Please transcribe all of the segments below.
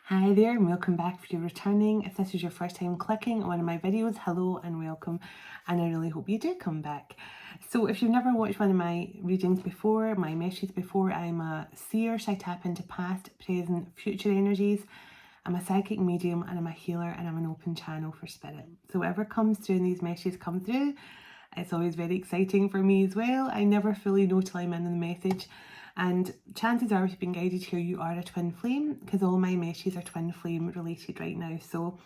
Hi there and welcome back if you're returning. If this is your first time clicking on one of my videos, hello and welcome, and I really hope you do come back. So if you've never watched one of my readings before, my messages before, I'm a seer, so I tap into past, present, future energies. I'm a psychic medium and I'm a healer and I'm an open channel for spirit. So whatever comes through and these messages come through, it's always very exciting for me as well. I never fully know till I'm in the message. And chances are, if you've been guided here, you are a twin flame, because all my messages are twin flame related right now. So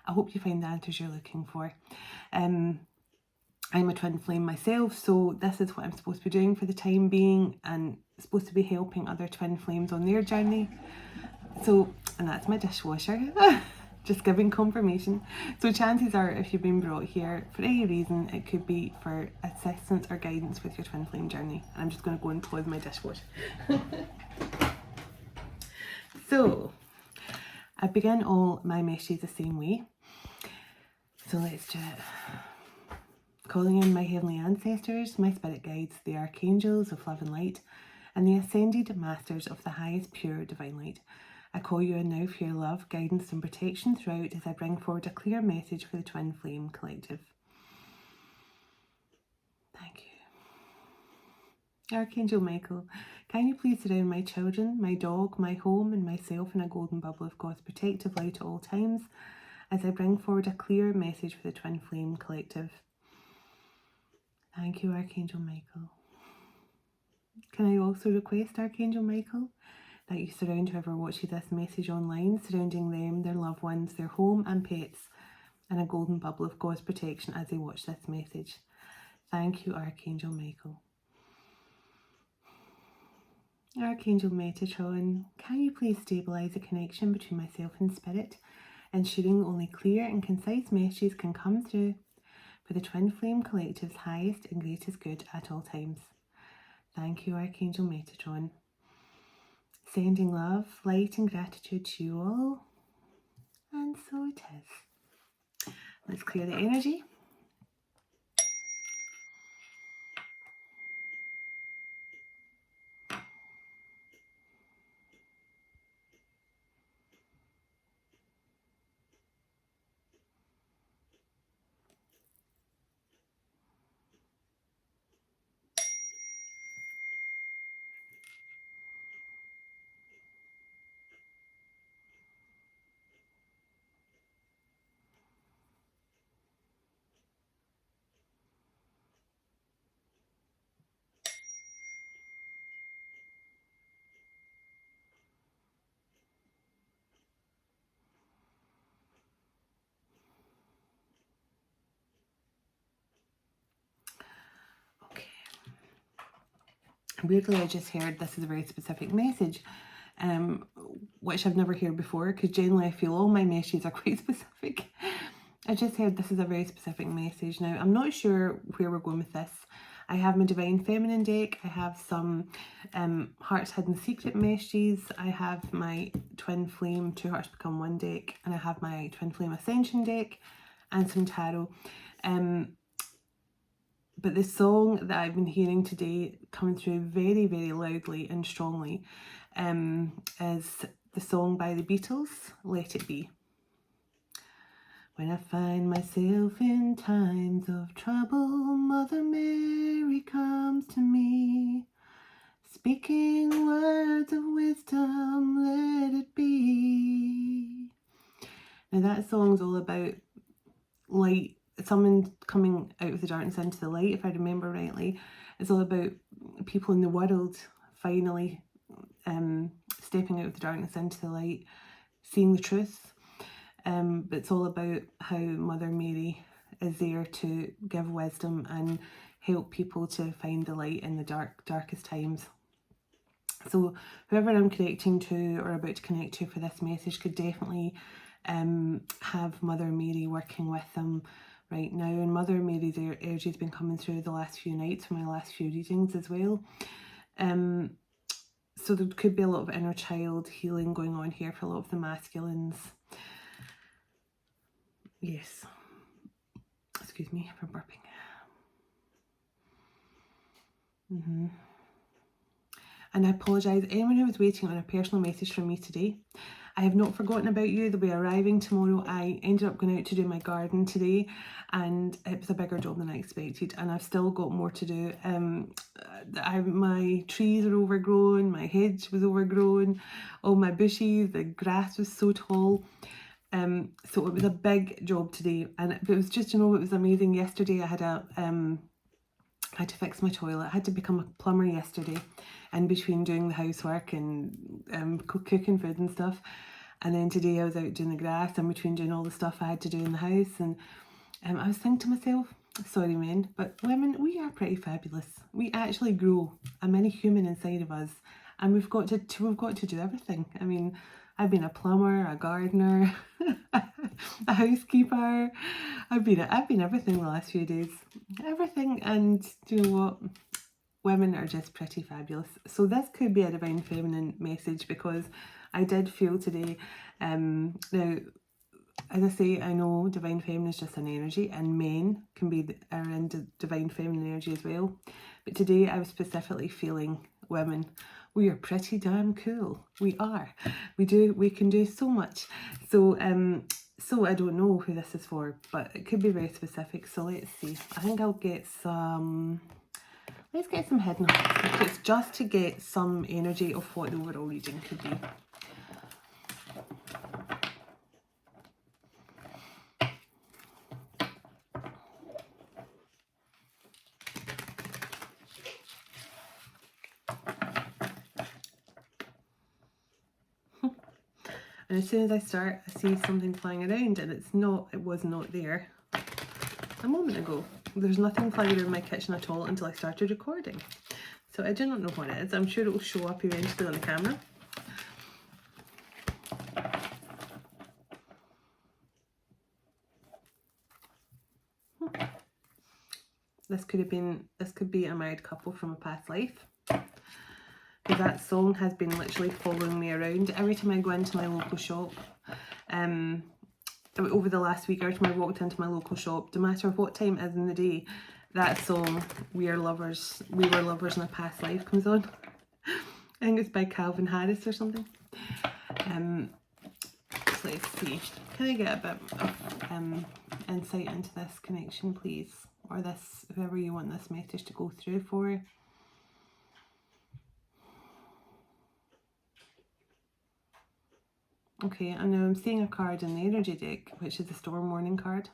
I hope you find the answers you're looking for. I'm a twin flame myself, so this is what I'm supposed to be doing for the time being, and supposed to be helping other twin flames on their journey. So, and that's my dishwasher. Just giving confirmation. So chances are, if you've been brought here for any reason, it could be for assistance or guidance with your twin flame journey. And I'm just going to go and close my dishwasher. So I begin all my messages the same way. So let's do it. Calling in my heavenly ancestors, my spirit guides, the archangels of love and light, and the ascended masters of the highest pure divine light. I call you in now for your love, guidance and protection throughout as I bring forward a clear message for the Twin Flame Collective. Thank you. Archangel Michael, can you please surround my children, my dog, my home and myself in a golden bubble of God's protective light at all times as I bring forward a clear message for the Twin Flame Collective. Thank you, Archangel Michael. Can I also request, Archangel Michael, that you surround whoever watches this message online, surrounding them, their loved ones, their home and pets in a golden bubble of God's protection as they watch this message. Thank you, Archangel Michael. Archangel Metatron, can you please stabilise the connection between myself and spirit, ensuring only clear and concise messages can come through for the Twin Flame Collective's highest and greatest good at all times. Thank you, Archangel Metatron. Sending love, light and gratitude to you all. And so it is. Let's clear the energy. Weirdly, I just heard this is a very specific message, which I've never heard before, because generally I feel all my messages are quite specific. I just heard this is a very specific message. Now, I'm not sure where we're going with this. I have my Divine Feminine deck, I have some Hearts Hidden Secret messages, I have my Twin Flame Two Hearts Become One deck, and I have my Twin Flame Ascension deck, and some tarot. But the song that I've been hearing today coming through very, very loudly and strongly is the song by the Beatles, Let It Be. When I find myself in times of trouble, Mother Mary comes to me, speaking words of wisdom, let it be. Now that song's all about light, someone coming out of the darkness into the light, if I remember rightly. It's all about people in the world finally stepping out of the darkness into the light, seeing the truth. But it's all about how Mother Mary is there to give wisdom and help people to find the light in the darkest times. So whoever I'm connecting to or about to connect to for this message could definitely have Mother Mary working with them right now. And Mother Mary's energy has been coming through the last few nights for my last few readings as well. So there could be a lot of inner child healing going on here for a lot of the masculines. Yes. Excuse me for burping. And I apologise, anyone who was waiting on a personal message from me today. I have not forgotten about you. They'll be arriving tomorrow. I ended up going out to do my garden today, and it was a bigger job than I expected, and I've still got more to do. My trees are overgrown, my hedge was overgrown, all my bushes, the grass was so tall. So it was a big job today, and it was just, you know, it was amazing. Yesterday I had I had to fix my toilet. I had to become a plumber yesterday, in between doing the housework and cooking food and stuff. And then today I was out doing the grass, in between doing all the stuff I had to do in the house. And I was thinking to myself, sorry men, but women, we are pretty fabulous. We actually grow a mini human inside of us, and we've got to do everything. I mean, I've been a plumber, a gardener, a housekeeper. I've been everything the last few days. Everything. And do you know what? Women are just pretty fabulous. So this could be a divine feminine message, because I did feel today, now, as I say, I know divine feminine is just an energy, and men are in divine feminine energy as well. But today I was specifically feeling women. We are pretty damn cool. We are. We can do so much. So so I don't know who this is for, but it could be very specific. So let's see. I think I'll get some. Let's get some hidden secrets, just to get some energy of what the overall reading could be. And as soon as I start, I see something flying around, and it was not there a moment ago. There's nothing flying around my kitchen at all until I started recording. So I do not know what it is. I'm sure it will show up eventually on the camera. This could be a married couple from a past life. That song has been literally following me around every time I go into my local shop. Over the last week, every time I walked into my local shop, no matter what time it is in the day, that song, we were lovers in a past life, comes on. I think it's by Calvin Harris or something. So let's see. Can I get a bit of insight into this connection, please? Or this, whoever you want this message to go through for. Okay, and now I'm seeing a card in the energy deck, which is the storm warning card.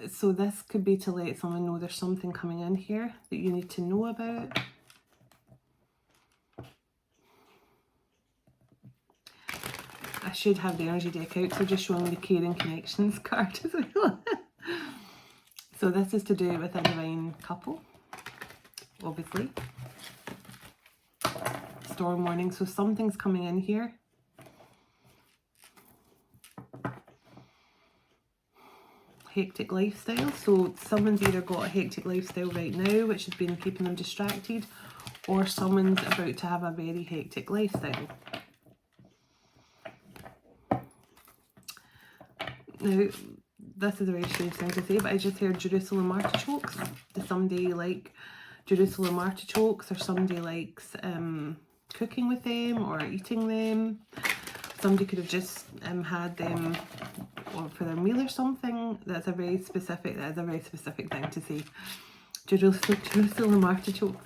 So this could be to let someone know there's something coming in here that you need to know about. I should have the energy deck out, so just showing the caring connections card as well. So this is to do with a divine couple, obviously. Storm warning, so something's coming in here. Hectic lifestyle, so someone's either got a hectic lifestyle right now which has been keeping them distracted, or someone's about to have a very hectic lifestyle. Now, this is a very strange thing to say, but I just heard Jerusalem artichokes. Does somebody like Jerusalem artichokes, or somebody likes cooking with them or eating them? Somebody could have just had them for their meal or something. That's a very specific thing to say. Jerusalem artichokes.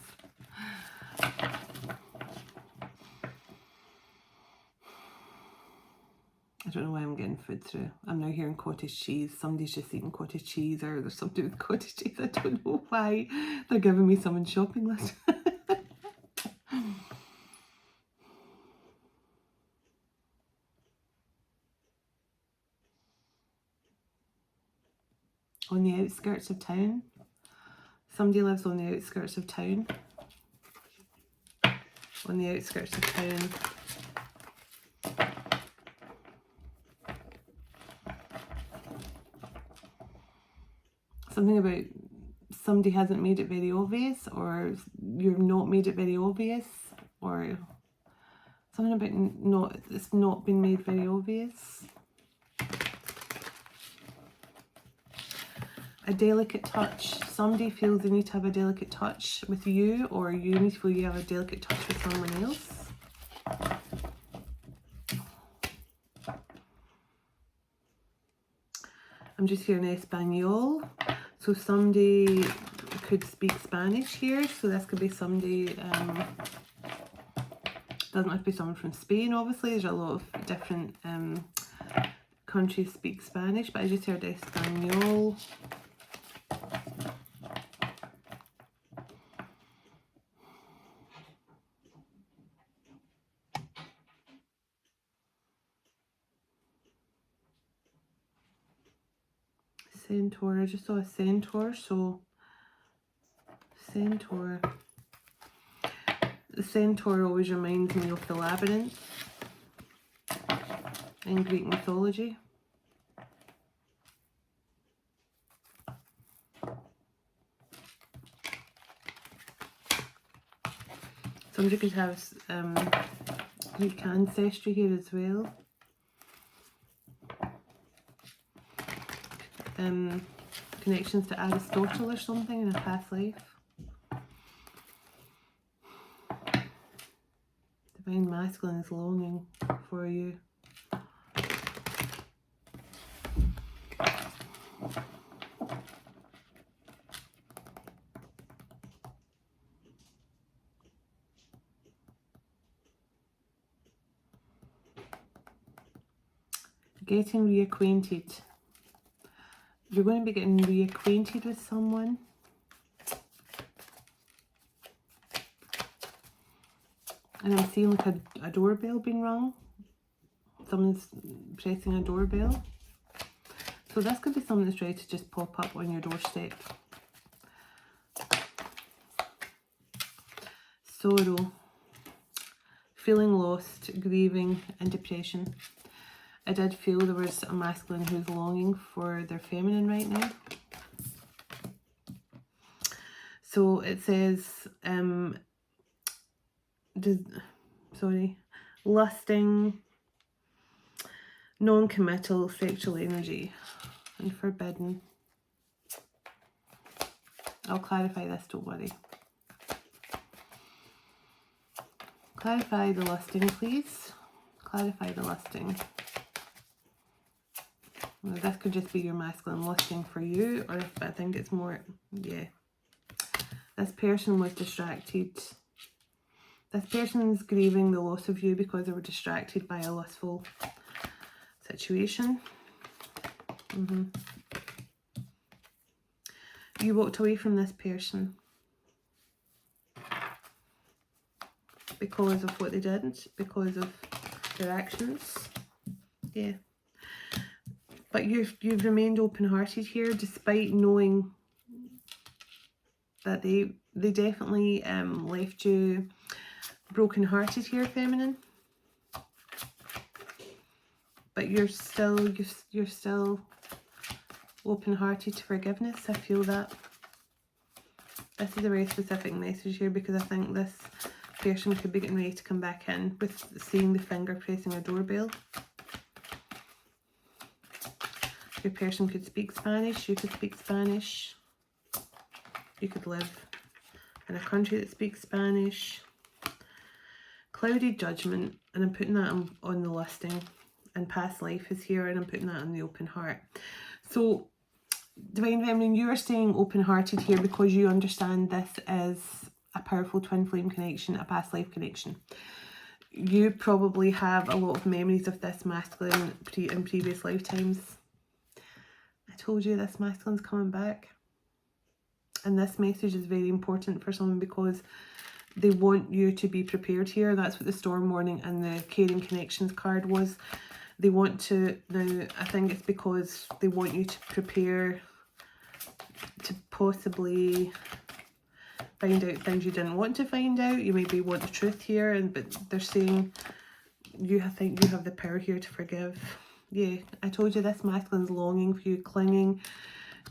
I don't know why I'm getting food through. I'm now hearing cottage cheese. Somebody's just eating cottage cheese, or there's something with cottage cheese. I don't know why they're giving me someone's shopping list. On the outskirts of town. Somebody lives on the outskirts of town. On the outskirts of town. Something about somebody hasn't made it very obvious, or you've not made it very obvious, or something about it's not been made very obvious. A delicate touch. Somebody feels they need to have a delicate touch with you, or you need to feel you have a delicate touch with someone else. I'm just hearing Espanol. So somebody could speak Spanish here. So this could be somebody, doesn't have to be someone from Spain, obviously. There's a lot of different countries speak Spanish, but I just heard Espanol. Centaur, I just saw a centaur, so centaur. The centaur always reminds me of the labyrinth in Greek mythology. Somebody could have Greek ancestry here as well. Connections to Aristotle or something in a past life. Divine Masculine is longing for you. Getting reacquainted. You're going to be getting reacquainted with someone. And I'm seeing like a doorbell being rung. Someone's pressing a doorbell. So this could be someone that's ready to just pop up on your doorstep. Sorrow. Feeling lost, grieving and depression. I did feel there was a masculine who's longing for their feminine right now. So it says, lusting, non-committal sexual energy, and forbidden. I'll clarify this, don't worry. Clarify the lusting, please. Clarify the lusting. Well, this could just be your masculine lusting for you, or if I think it's more, yeah. This person was distracted. This person's grieving the loss of you because they were distracted by a lustful situation. You walked away from this person because of what they did, because of their actions. Yeah. But you've remained open-hearted here, despite knowing that they definitely left you broken-hearted here, feminine. But you're still open-hearted to forgiveness. I feel that. This is a very specific message here, because I think this person could be getting ready to come back in with seeing the finger pressing a doorbell. Your person could speak Spanish, you could speak Spanish. You could live in a country that speaks Spanish. Clouded judgment, and I'm putting that on the lusting. And past life is here, and I'm putting that on the open heart. So, Divine Feminine, you are staying open-hearted here because you understand this is a powerful twin flame connection, a past life connection. You probably have a lot of memories of this masculine in previous lifetimes. I told you this masculine's coming back. And this message is very important for someone because they want you to be prepared here. That's what the storm warning and the caring connections card was. They want to, now I think it's because they want you to prepare to possibly find out things you didn't want to find out. You maybe want the truth here, but they're saying I think you have the power here to forgive. Yeah, I told you this masculine's longing for you, clinging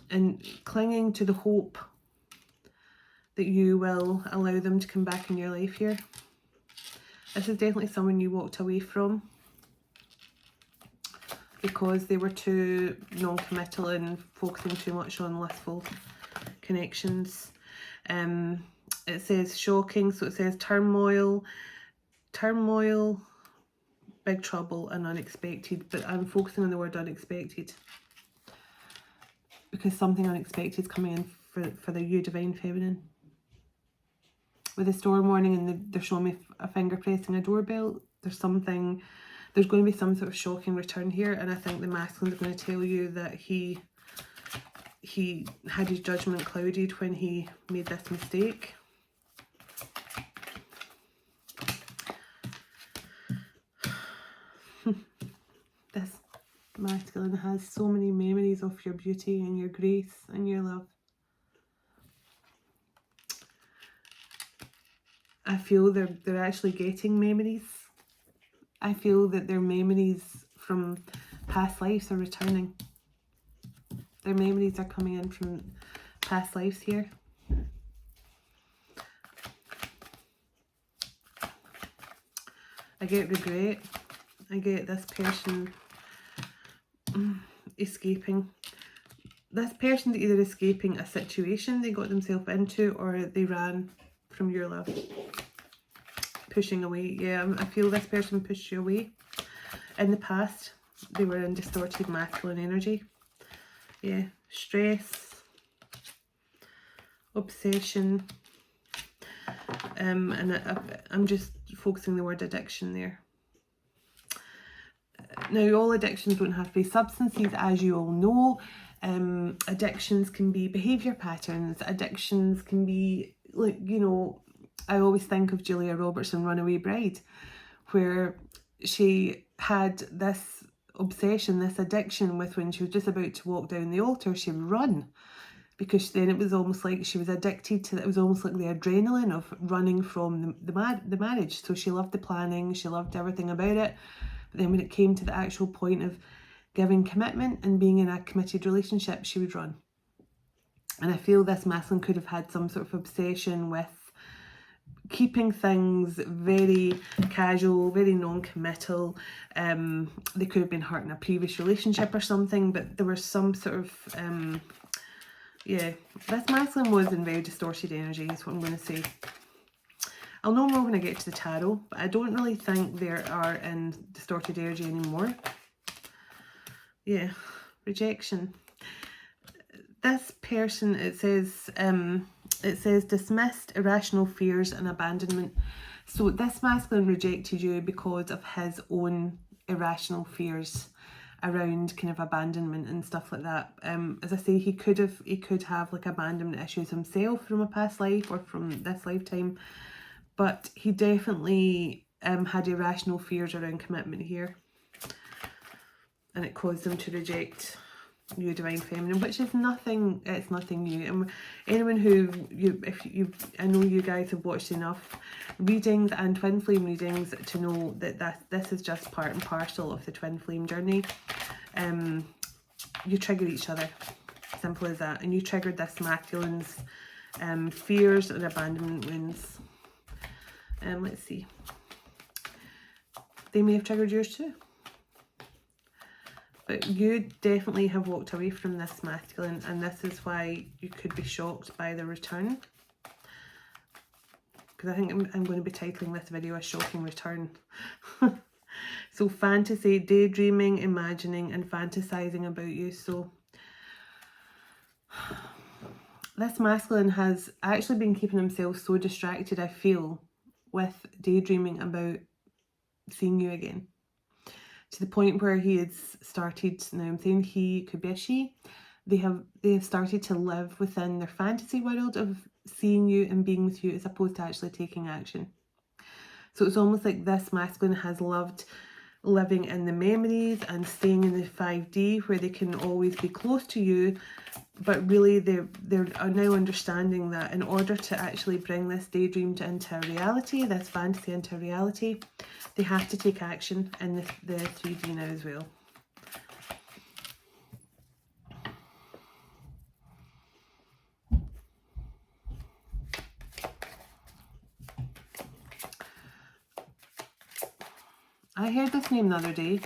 to the hope that you will allow them to come back in your life here. This is definitely someone you walked away from. because they were too non-committal and focusing too much on lustful connections. It says shocking, so it says turmoil, big trouble and unexpected, but I'm focusing on the word unexpected because something unexpected is coming in for the you divine feminine. With the storm warning, and they're showing me a finger pressing a doorbell, there's going to be some sort of shocking return here, and I think the masculine is going to tell you that he had his judgment clouded when he made this mistake. This masculine has so many memories of your beauty and your grace and your love. I feel they're actually getting memories. I feel that their memories from past lives are returning. Their memories are coming in from past lives here. I get regret. I get this person escaping. This person's either escaping a situation they got themselves into, or they ran from your love. Pushing away. Yeah, I feel this person pushed you away. In the past, they were in distorted masculine energy. Yeah, stress, obsession, and I'm just focusing the word addiction there. Now, all addictions don't have to be substances, as you all know. Addictions can be behaviour patterns. Addictions can be, like, you know, I always think of Julia Roberts in Runaway Bride, where she had this obsession, this addiction with when she was just about to walk down the altar, she would run. Because then it was almost like she was addicted to it. It was almost like the adrenaline of running from the marriage. So she loved the planning, she loved everything about it. But then when it came to the actual point of giving commitment and being in a committed relationship, she would run. And I feel this masculine could have had some sort of obsession with keeping things very casual, very non-committal. They could have been hurt in a previous relationship or something, but there was some sort of yeah, this masculine was in very distorted energy, is what I'm going to say. I'll know more when I get to the tarot, but I don't really think they are in distorted energy anymore. Yeah, rejection. This person, it says dismissed, irrational fears and abandonment. So this masculine rejected you because of his own irrational fears around kind of abandonment and stuff like that. As I say, he could have like abandonment issues himself from a past life or from this lifetime, but he definitely had irrational fears around commitment here, and it caused him to reject you, divine feminine, which is nothing. It's nothing new. And anyone who I know you guys have watched enough readings and twin flame readings to know that this is just part and parcel of the twin flame journey. You trigger each other, simple as that, and you triggered this masculine's fears and abandonment wounds. Let's see. They may have triggered yours too. But you definitely have walked away from this masculine, and this is why you could be shocked by the return. Because I think I'm going to be titling this video a shocking return. So fantasy, daydreaming, imagining and fantasizing about you. So this masculine has actually been keeping himself so distracted, I feel, with daydreaming about seeing you again. To the point where he has started, now I'm saying he, could be a she, they have started to live within their fantasy world of seeing you and being with you as opposed to actually taking action. So it's almost like this masculine has loved living in the memories and staying in the 5D where they can always be close to you, but really they are now understanding that in order to actually bring this daydream into reality, this fantasy into reality, they have to take action in the 3D now as well. I heard this name the other day,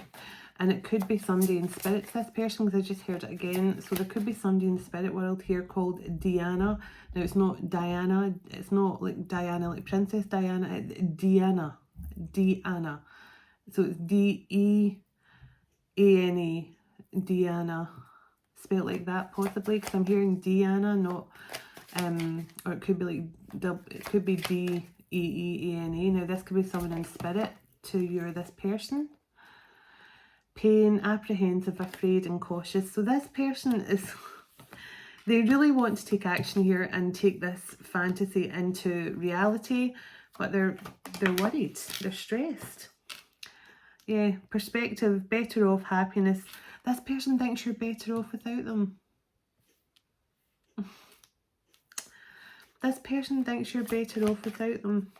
And it could be somebody in spirit, this person, because I just heard it again. So there could be somebody in the spirit world here called Diana. Now it's not Diana, it's not like Diana, like Princess Diana, it's Diana. Diana. So it's D-E-A-N-A, Diana. Spelled like that possibly, because I'm hearing Diana, not, or it could be like, it could be D-E-E-A-N-A. Now this could be someone in spirit to you or this person. Pain, apprehensive, afraid and cautious. So this person is, they really want to take action here and take this fantasy into reality, but they're worried, they're stressed. Yeah, perspective, better off, happiness. This person thinks you're better off without them. This person thinks you're better off without them.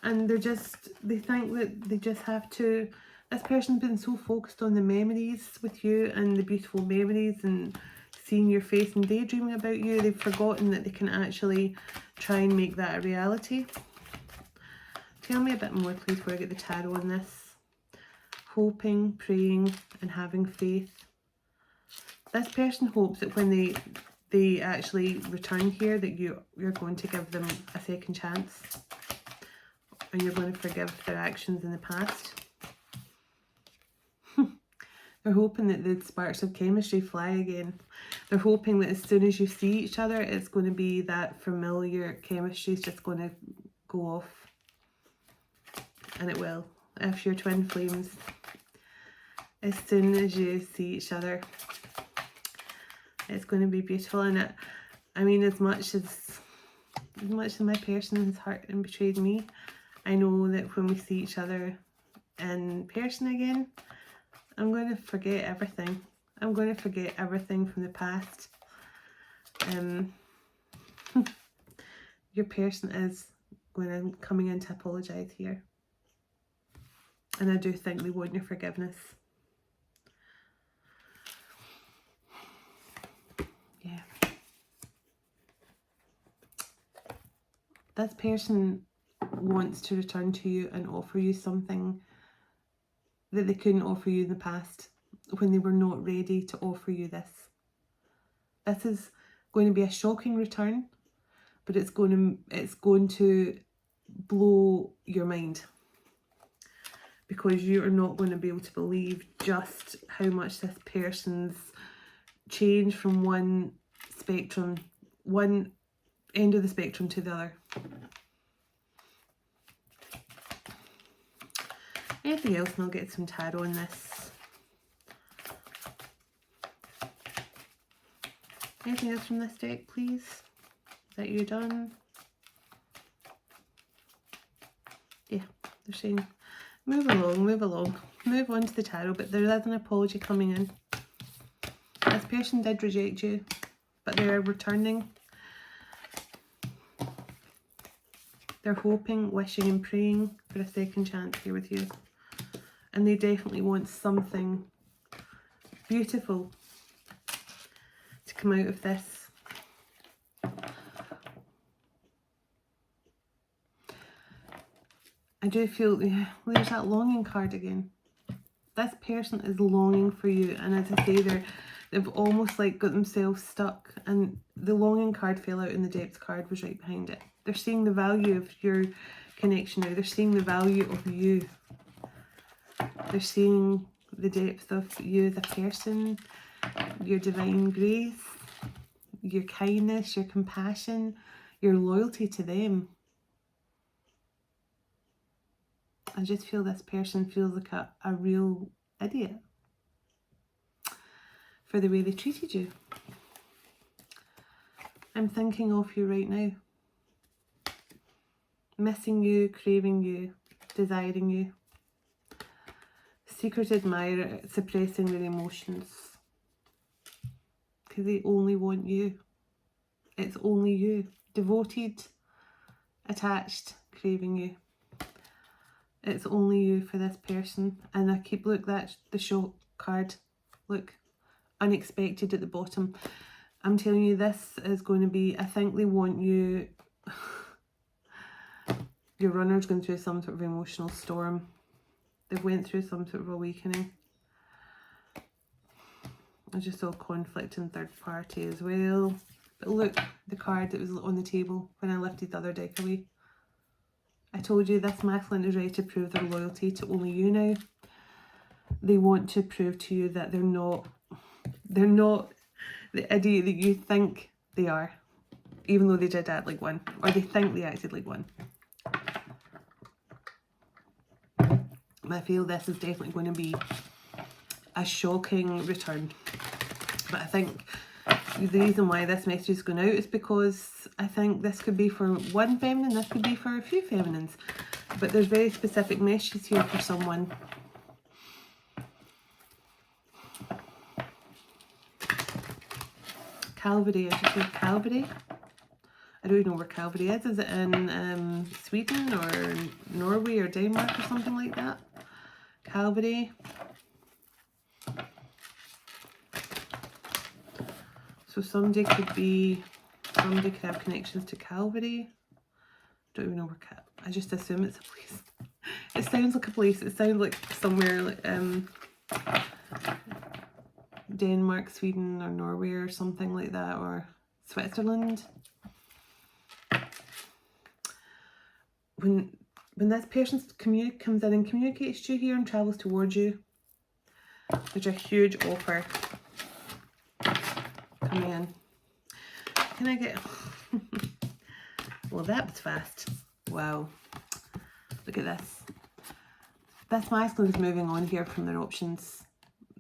And they think that they just have to. This person's been so focused on the memories with you and the beautiful memories and seeing your face and daydreaming about you, they've forgotten that they can actually try and make that a reality. Tell me a bit more, please, before I get the tarot on this. Hoping, praying, and having faith. This person hopes that when they actually return here, that you're going to give them a second chance. And you're going to forgive their actions in the past. They're hoping that the sparks of chemistry fly again. They're hoping that as soon as you see each other, it's going to be that familiar chemistry is just going to go off. And it will. If you're twin flames, as soon as you see each other, it's going to be beautiful. And I mean, as much as my person has hurt and betrayed me, I know that when we see each other in person again, I'm going to forget everything. I'm going to forget everything from the past. Your person is coming in to apologise here. And I do think they want your forgiveness. Yeah. This person wants to return to you and offer you something that they couldn't offer you in the past when they were not ready to offer you this. This is going to be a shocking return, but it's going to blow your mind, because you are not going to be able to believe just how much this person's changed from one end of the spectrum to the other. Anything else, and I'll get some tarot on this. Anything else from this deck, please? Is that you done? Yeah, they're saying move along, move along. Move on to the tarot, but there is an apology coming in. This person did reject you, but they are returning. They're hoping, wishing and praying for a second chance here with you. And they definitely want something beautiful to come out of this. I do feel, yeah, there's that longing card again. This person is longing for you, and as I say, they've almost like got themselves stuck, and the longing card fell out and the depth card was right behind it. They're seeing the value of your connection now. They're seeing the value of you. They're seeing the depth of you as a person, your divine grace, your kindness, your compassion, your loyalty to them. I just feel this person feels like a real idiot for the way they treated you. I'm thinking of you right now. Missing you, craving you, desiring you. Secret admirer, suppressing their emotions. Because they only want you. It's only you. Devoted, attached, craving you. It's only you for this person. And I keep, look, that's the shock card. Look, unexpected at the bottom. I'm telling you, this is going to be, I think they want you, your runner's going through some sort of emotional storm. They've went through some sort of awakening. I just saw conflict in third party as well. But look, the card that was on the table when I lifted the other deck away. I told you this masculine is ready to prove their loyalty to only you now. They want to prove to you that they're not the idiot that you think they are, even though they did act like one, or they think they acted like one. But I feel this is definitely going to be a shocking return. But I think the reason why this message is going out is because I think this could be for one feminine, this could be for a few feminines. But there's very specific messages here for someone. Calvary, I just said Calvary. I don't even know where Calvary is. Is it in Sweden or Norway or Denmark or something like that? Calvary. So somebody could have connections to Calvary. Don't even know where I just assume it's a place. It sounds like a place. It sounds like somewhere like Denmark, Sweden, or Norway, or something like that, or Switzerland. When this person comes in and communicates to you here and travels towards you, there's a huge offer coming in. Can I get... Well, that was fast. Wow. Look at this. This masculine is moving on here from their options.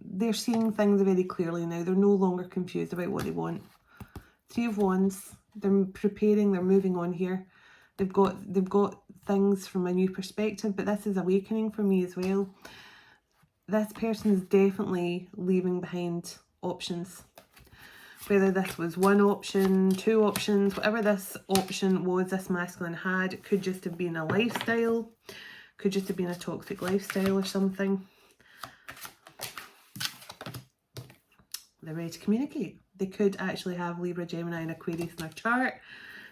They're seeing things very clearly now. They're no longer confused about what they want. Three of Wands. They're preparing. They're moving on here. They've got things from a new perspective, but this is awakening for me as well. This person is definitely leaving behind options. Whether this was one option, two options, whatever this option was this masculine had, it could just have been a lifestyle, could just have been a toxic lifestyle or something. They're ready to communicate. They could actually have Libra, Gemini and Aquarius in their chart,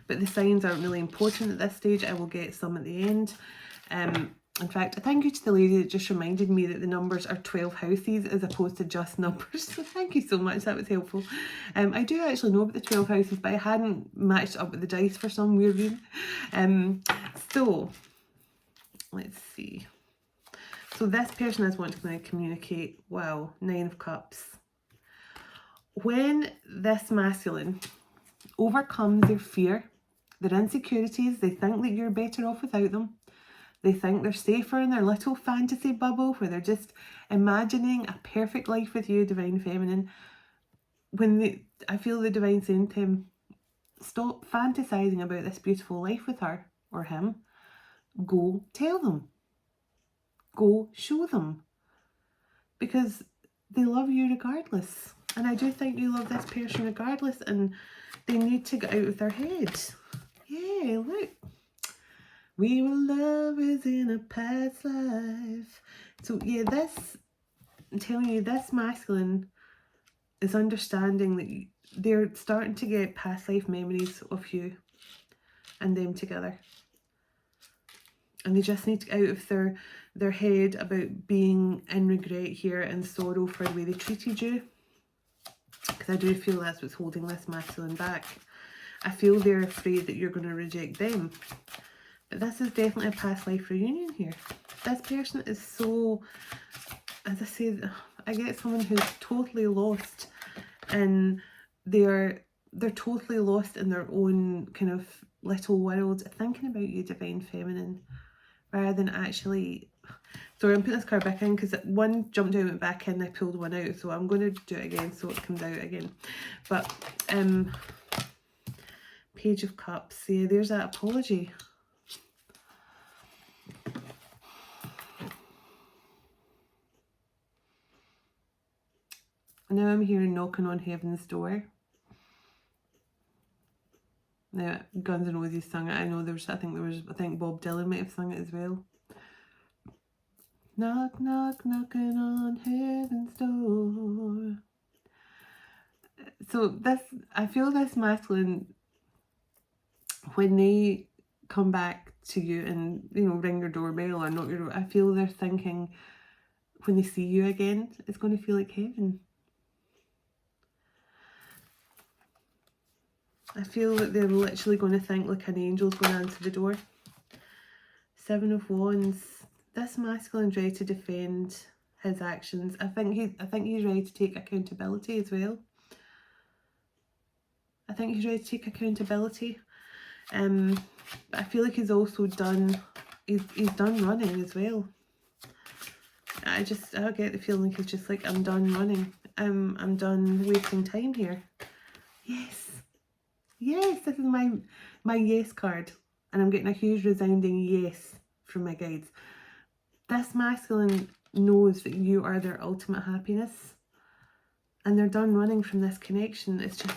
but the signs aren't really important at this stage. I will get some at the end. In fact, a thank you to the lady that just reminded me that the numbers are 12 houses as opposed to just numbers. So thank you so much, that was helpful. I do actually know about the 12 houses, but I hadn't matched up with the dice for some weird reason. So, let's see. So this person is wanting to communicate. Wow, 9 of Cups. When this masculine overcomes their fear, their insecurities, they think that you're better off without them. They think they're safer in their little fantasy bubble where they're just imagining a perfect life with you, Divine Feminine. I feel the Divine saying to him, stop fantasizing about this beautiful life with her or him. Go tell them. Go show them. Because they love you regardless. And I do think you love this person regardless, and they need to get out of their head. Yeah, look. We were lovers in a past life. So yeah, I'm telling you, this masculine is understanding that they're starting to get past life memories of you and them together. And they just need to get out of their head about being in regret here and sorrow for the way they treated you. Because I do feel that's what's holding this masculine back. I feel they're afraid that you're going to reject them. But this is definitely a past life reunion here. This person is so, as I say, I get someone who's totally lost and they're totally lost in their own kind of little world, thinking about you, Divine Feminine, rather than actually... Sorry, I'm putting this card back in because one jumped out and went back in, I pulled one out, so I'm going to do it again so it comes out again. But, Page of Cups, yeah, there's that apology. Now I'm hearing knocking on heaven's door. Now, Guns N' Roses sung it. I know I think Bob Dylan might have sung it as well. Knock, knock, knocking on heaven's door. So I feel this masculine, when they come back to you and, you know, ring your doorbell or knock your door. I feel they're thinking when they see you again, it's going to feel like heaven. I feel that they're literally going to think like an angel's going to answer the door. 7 of Wands. This masculine's ready to defend his actions. I think he's ready to take accountability as well. I think he's ready to take accountability. But I feel like he's also done. He's done running as well. I get the feeling he's just like, I'm done running. I'm done wasting time here. Yes. Yes, this is my yes card. And I'm getting a huge resounding yes from my guides. This masculine knows that you are their ultimate happiness. And they're done running from this connection. It's just,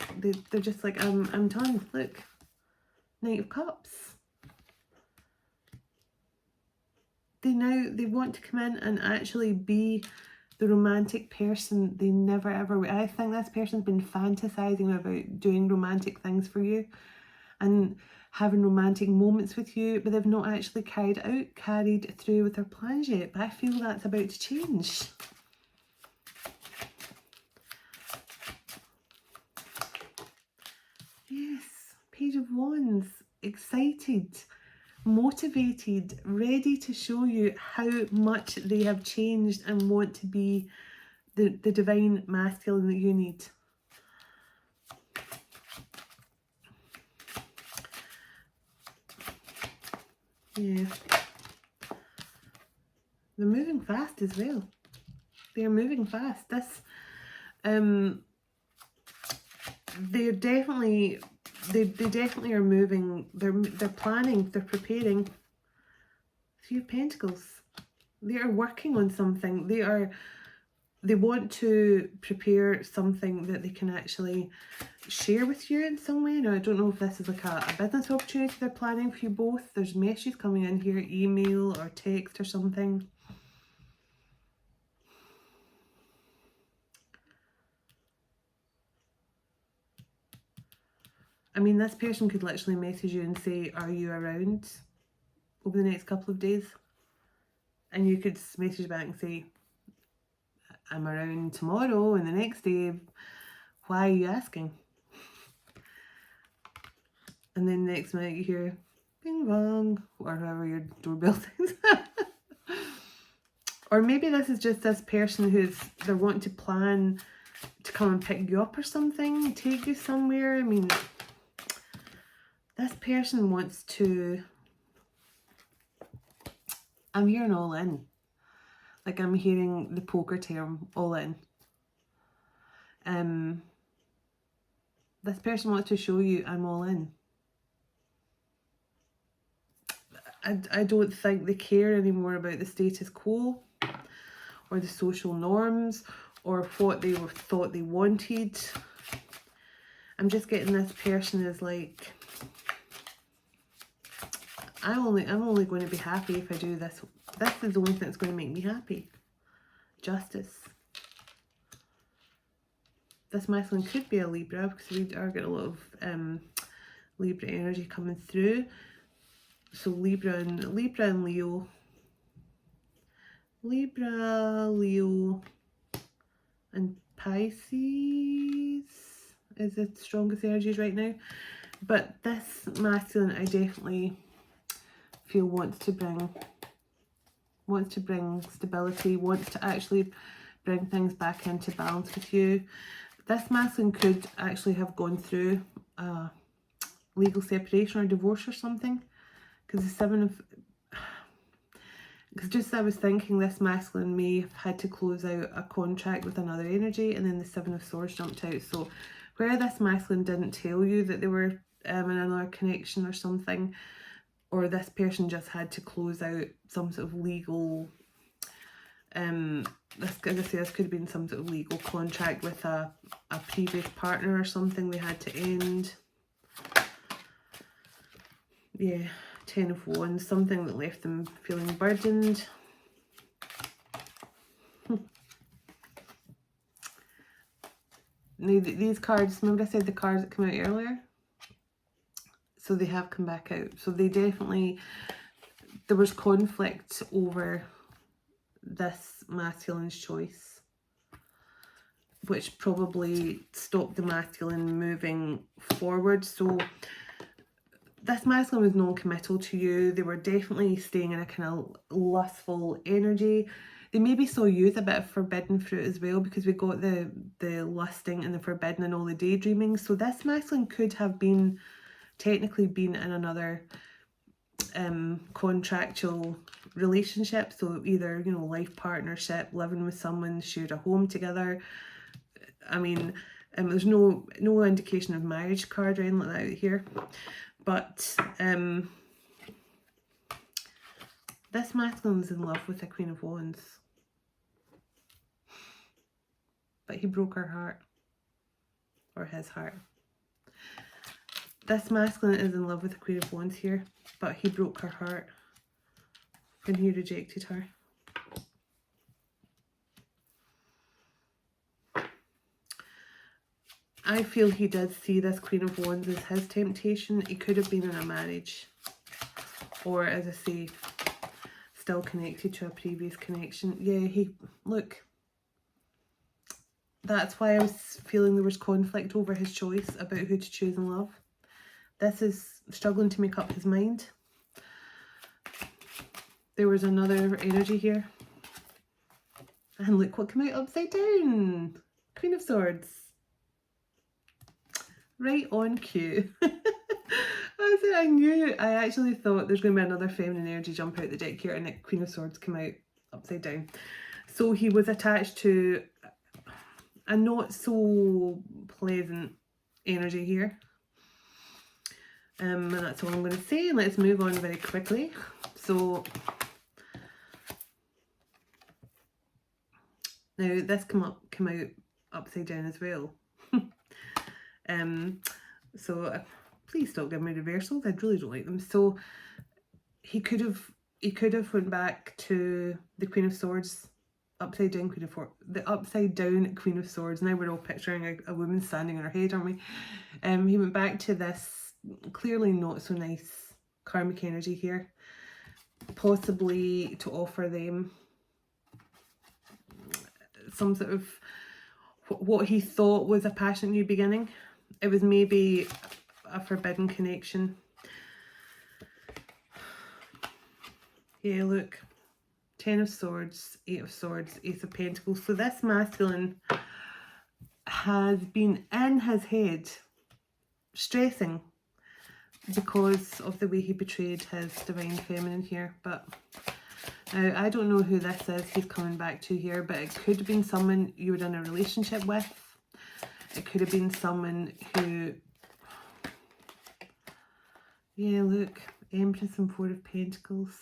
they're just like, I'm done. Look. Knight of Cups. They want to come in and actually be the romantic person they never ever were. I think this person's been fantasizing about doing romantic things for you and having romantic moments with you, but they've not actually carried through with their plans yet. But I feel that's about to change. Yes, Page of Wands, excited, motivated, ready to show you how much they have changed and want to be the divine masculine that you need. Yeah. They're moving fast as well. They're moving fast. This, they definitely are moving. They're planning. They're preparing. Three of Pentacles. They are working on something. They want to prepare something that they can actually share with you in some way. Now, I don't know if this is like a business opportunity they're planning for you both. There's messages coming in here, email or text or something. I mean, this person could literally message you and say, are you around over the next couple of days? And you could message back and say, I'm around tomorrow, and the next day, why are you asking? And then next minute you hear, bing bong, or whoever your doorbell things. Or maybe this is just this person they're wanting to plan to come and pick you up or something, take you somewhere. I mean, this person wants to, I'm hearing all in. Like I'm hearing the poker term, all in. This person wants to show you I'm all in. I don't think they care anymore about the status quo or the social norms or what they thought they wanted. I'm just getting this person is like, I'm only going to be happy if I do this. This is the only thing that's going to make me happy. Justice. This masculine could be a Libra because we are getting a lot of Libra energy coming through. So Libra and Leo. Libra, Leo, and Pisces is the strongest energies right now. But this masculine, I definitely feel wants to bring stability, wants to actually bring things back into balance with you. This masculine could actually have gone through a legal separation or divorce or something. Because the because just I was thinking this masculine may have had to close out a contract with another energy, and then the 7 of Swords jumped out. So where this masculine didn't tell you that they were in another connection or something, or this person just had to close out some sort of legal, this could have been some sort of legal contract with a previous partner or something they had to end. Yeah, 10 of Wands, something that left them feeling burdened. Now, these cards, remember I said the cards that came out earlier? So they have come back out. So they definitely, there was conflict over this masculine's choice, which probably stopped the masculine moving forward. So this masculine was non-committal to you. They were definitely staying in a kind of lustful energy. They maybe saw you as a bit of forbidden fruit as well, because we got the lusting and the forbidden and all the daydreaming. So this masculine could have been, technically been in another contractual relationship. So either, you know, life partnership, living with someone, shared a home together. I mean, there's no indication of marriage card or anything like that out here. But this masculine's in love with the Queen of Wands. But he broke her heart. Or his heart. This masculine is in love with the Queen of Wands here. But he broke her heart when he rejected her. I feel he did see this Queen of Wands as his temptation. He could have been in a marriage. Or, as I say, still connected to a previous connection. Yeah, look, that's why I was feeling there was conflict over his choice about who to choose in love. This is struggling to make up his mind. There was another energy here. And look what came out upside down. Queen of Swords. Right on cue. I actually thought there's going to be another feminine energy jump out the deck here, and the Queen of Swords came out upside down. So he was attached to a not so pleasant energy here. And that's all I'm going to say. Let's move on very quickly. So now this came out upside down as well. So please stop giving me reversals. I really don't like them. So he could have went back to the Queen of Swords, upside down Queen of Swords, the upside down Queen of Swords. Now we're all picturing a woman standing on her head, aren't we? He went back to this clearly not so nice karmic energy here, possibly to offer them some sort of what he thought was a passionate new beginning. It was maybe a forbidden connection. Yeah, look. 10 of Swords, 8 of Swords, Ace of Pentacles. So this masculine has been in his head stressing because of the way he betrayed his divine feminine here. But now I don't know who this is he's coming back to here, but it could have been someone you were in a relationship with. It could have been someone who, yeah, look, Empress and 4 of Pentacles.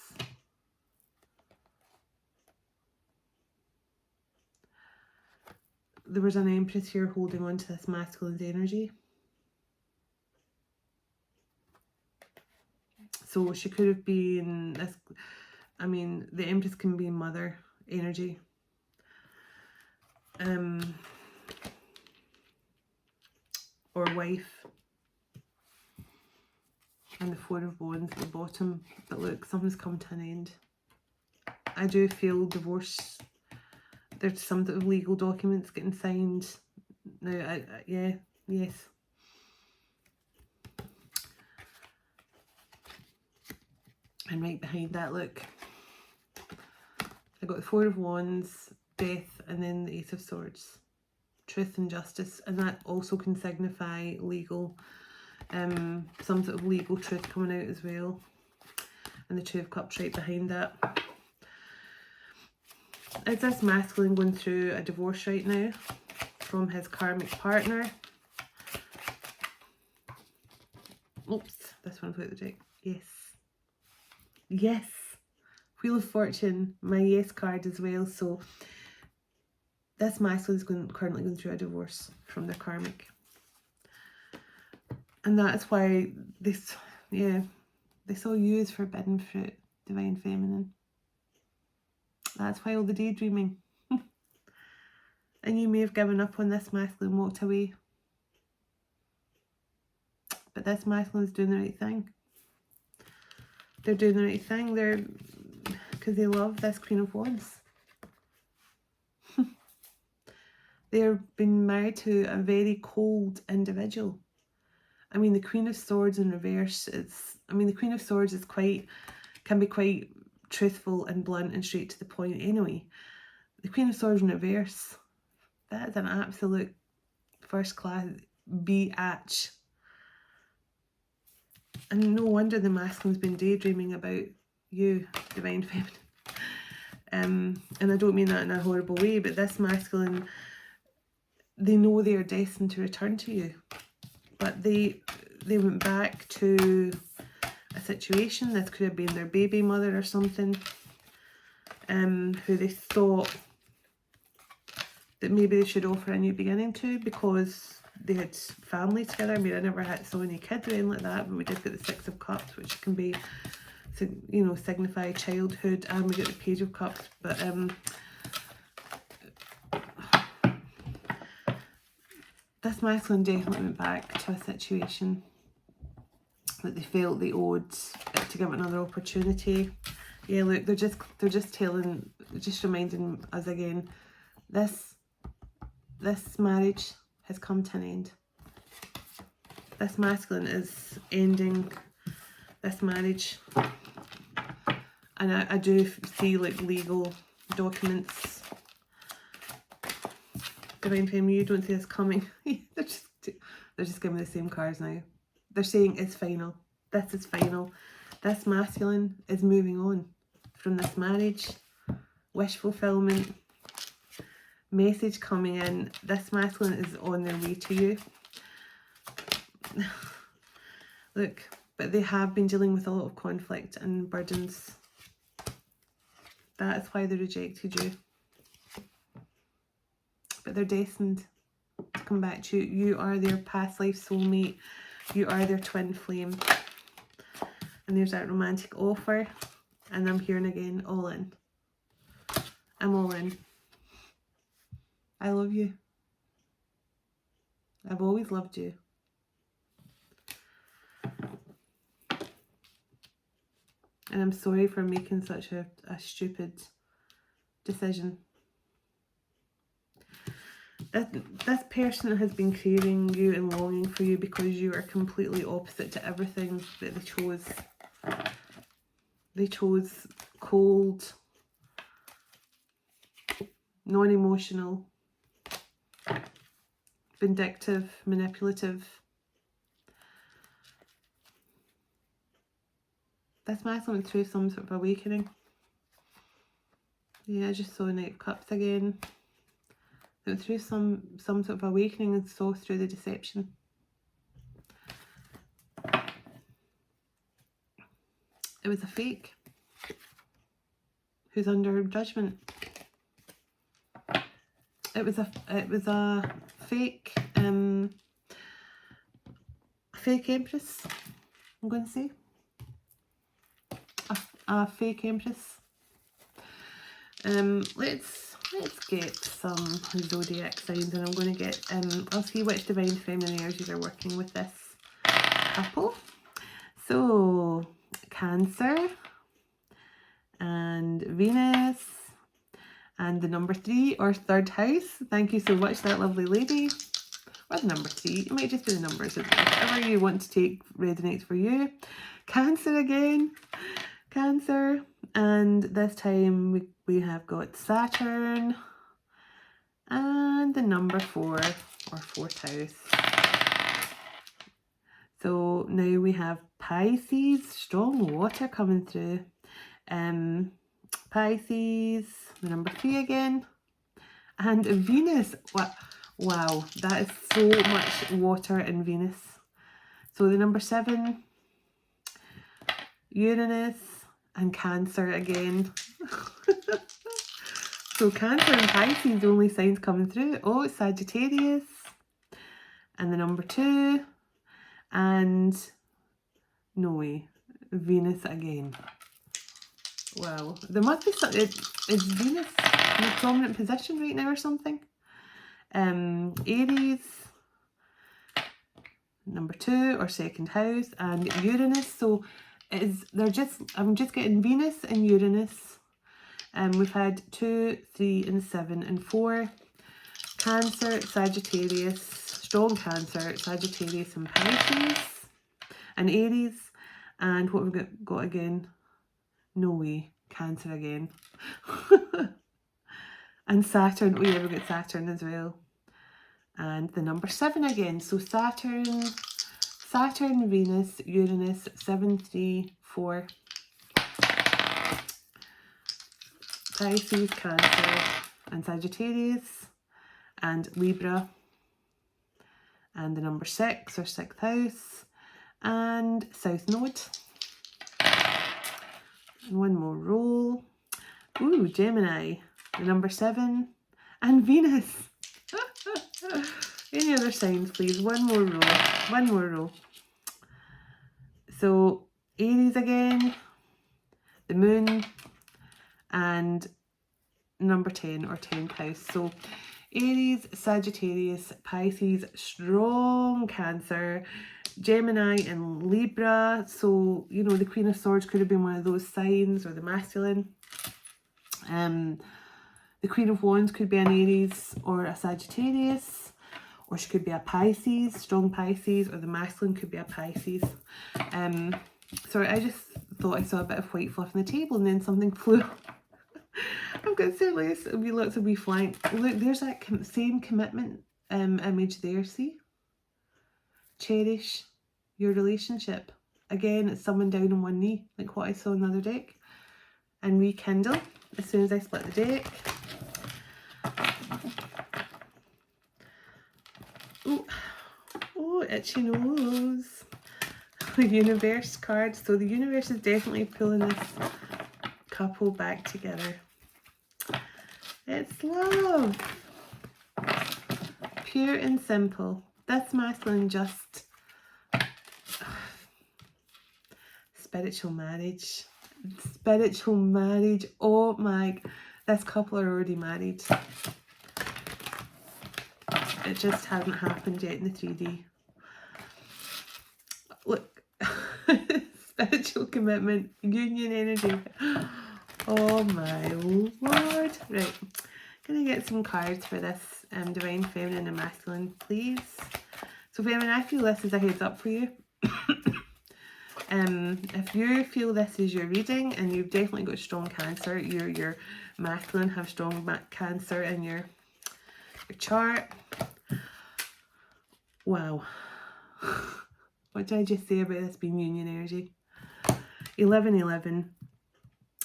There was an Empress here holding on to this masculine's energy. So she could have been this, I mean, the Empress can be mother energy. Or wife. And the 4 of Wands at the bottom. But look, something's come to an end. I do feel divorce. There's some sort of legal documents getting signed. Now, yeah, yes. And right behind that, look, I got the 4 of Wands, Death, and then the Ace of Swords. Truth and justice, and that also can signify legal, some sort of legal truth coming out as well. And the 2 of Cups right behind that. Is this masculine going through a divorce right now from his karmic partner? Oops, this one flew out the deck. Yes. Yes. Wheel of Fortune, my yes card as well. So this masculine is currently going through a divorce from their karmic. And that's why they saw you as forbidden fruit, divine feminine. That's why all the daydreaming. And you may have given up on this masculine, walked away. but this masculine is doing the right thing. They're doing the right thing. They're, because they love this Queen of Wands. They're being married to a very cold individual. I mean, the Queen of Swords in reverse is, I mean, the Queen of Swords is can be quite truthful and blunt and straight to the point anyway. The Queen of Swords in reverse, that is an absolute first class biatch. And no wonder the masculine's been daydreaming about you, Divine Feminine. And I don't mean that in a horrible way, but this masculine, they know they are destined to return to you. But they went back to a situation, this could have been their baby mother or something, who they thought that maybe they should offer a new beginning to, because they had family together. I mean, I never had so many kids or anything like that, but we did get the Six of Cups, which can be, you know, signify childhood, and we get the Page of Cups. But this masculine definitely went back to a situation that they felt they owed to give it another opportunity. Yeah, look, they're just reminding us again, this marriage has come to an end. This masculine is ending this marriage. And I do see like legal documents. Divine Feminine, you don't see this coming. they're just giving me the same cards now. They're saying it's final. This is final. This masculine is moving on from this marriage. Wish fulfillment. Message coming in. This masculine is on their way to you. Look, but they have been dealing with a lot of conflict and burdens. That is why they rejected you. But they're destined to come back to you. You are their past life soulmate. You are their twin flame. And there's that romantic offer. And I'm hearing again, all in. I'm all in. I love you. I've always loved you. And I'm sorry for making such a stupid decision. This person has been craving you and longing for you because you are completely opposite to everything that they chose. They chose cold, non-emotional, vindictive, manipulative. This masculine went through some sort of awakening. Yeah, I just saw Knight of Cups again. Went through some sort of awakening and saw through the deception. It was a fake who's under judgment. It was a fake fake empress, I'm going to say. A fake empress. Let's get some zodiac signs, and I'm going to get I'll see which divine feminine energies are working with this couple. So Cancer and Venus and the number 3 or third house. Thank you so much, that lovely lady. Or the number 3. It might just be the numbers. Whatever you want to take resonates for you. Cancer again. Cancer. And this time we have got Saturn and the number 4 or fourth house. So now we have Pisces, strong water coming through. Pisces, the number 3 again, and Venus. Wow, that is so much water in Venus. So the number 7, Uranus, and Cancer again. So Cancer and Pisces, the only signs coming through. Oh, Sagittarius, and the number 2, and no way, Venus again. Wow, there must be something. Is Venus in a prominent position right now or something? Aries, number 2 or second house, and Uranus. So I'm just getting Venus and Uranus. And we've had 2, 3 and 7 and 4. Cancer, Sagittarius, strong Cancer, Sagittarius and Pisces and Aries. And what have we got again? No way, Cancer again. And Saturn, oh yeah, we've got Saturn as well. And the number 7 again. So Saturn, Venus, Uranus, 7, 3, 4. Pisces, Cancer and Sagittarius and Libra. And the number 6 or 6th house and South Node. And one more roll. Ooh, Gemini, the number 7 and Venus. Any other signs, please? One more roll. One more roll. So Aries again, the moon, and number 10 or 10th house. So Aries, Sagittarius, Pisces, strong Cancer, Gemini and Libra. So, you know, the Queen of Swords could have been one of those signs, or the masculine. The Queen of Wands could be an Aries or a Sagittarius, or she could be a Pisces, strong Pisces, or the masculine could be a Pisces. Sorry, I just thought I saw a bit of white fluff on the table and then something flew. I've got to say, lots of wee flying. Look, there's that same commitment image there, see? Cherish your relationship. Again, it's someone down on one knee, like what I saw in the other deck. And rekindle as soon as I split the deck. Oh, itchy nose. The universe card. So the universe is definitely pulling this couple back together. It's love. Pure and simple. This masculine just spiritual marriage. Spiritual marriage. Oh my, this couple are already married. It just hasn't happened yet in the 3D. Look, spiritual commitment, union energy. Oh my lord. Right, gonna get some cards for this divine feminine and masculine, please. So feminine, I feel this is a heads up for you. If you feel this is your reading and you've definitely got strong Cancer, your masculine have strong Cancer in your chart. Wow. What did I just say about this being union energy? 1111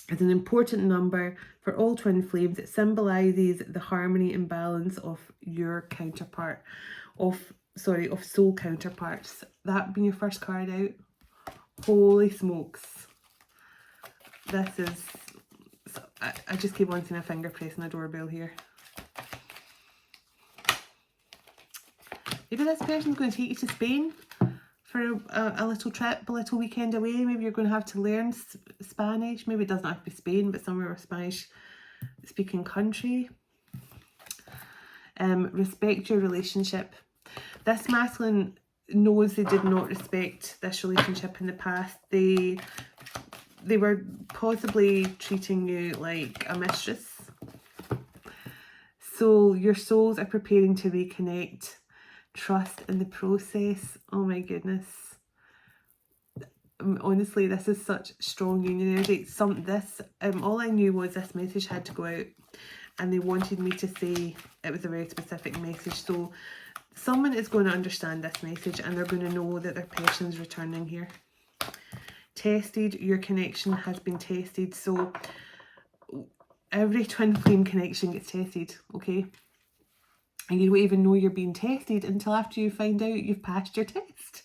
is an important number for all twin flames. It symbolises the harmony and balance of your counterpart, of soul counterparts. That being your first card out. Holy smokes. This is, I just keep on seeing a finger pressing the doorbell here. Maybe this person's going to take you to Spain for a little trip, a little weekend away. Maybe you're going to have to learn Spanish. Maybe it doesn't have to be Spain, but somewhere with Spanish speaking country. Respect your relationship. This masculine knows they did not respect this relationship in the past. They were possibly treating you like a mistress. So your souls are preparing to reconnect. Trust in the process. Oh my goodness. Honestly, this is such strong union energy. All I knew was this message had to go out, and they wanted me to say it was a very specific message. So someone is going to understand this message, and they're going to know that their person's returning here. Tested. Your connection has been tested. So every twin flame connection gets tested, okay? And you don't even know you're being tested until after you find out you've passed your test,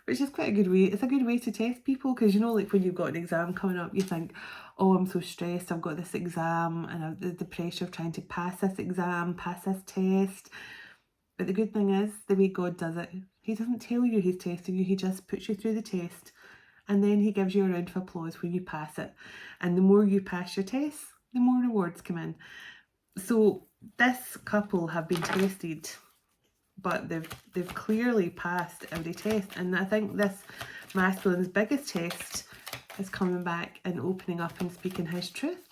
which is quite a good way. It's a good way to test people, because you know, like when you've got an exam coming up, you think, oh, I'm so stressed, I've got this exam, and the pressure of trying to pass this exam, pass this test. But the good thing is, the way God does it, he doesn't tell you he's testing you, he just puts you through the test, and then he gives you a round of applause when you pass it. And the more you pass your tests, the more rewards come in. So this couple have been tested but they've clearly passed every test. And I think this masculine's biggest test is coming back and opening up and speaking his truth,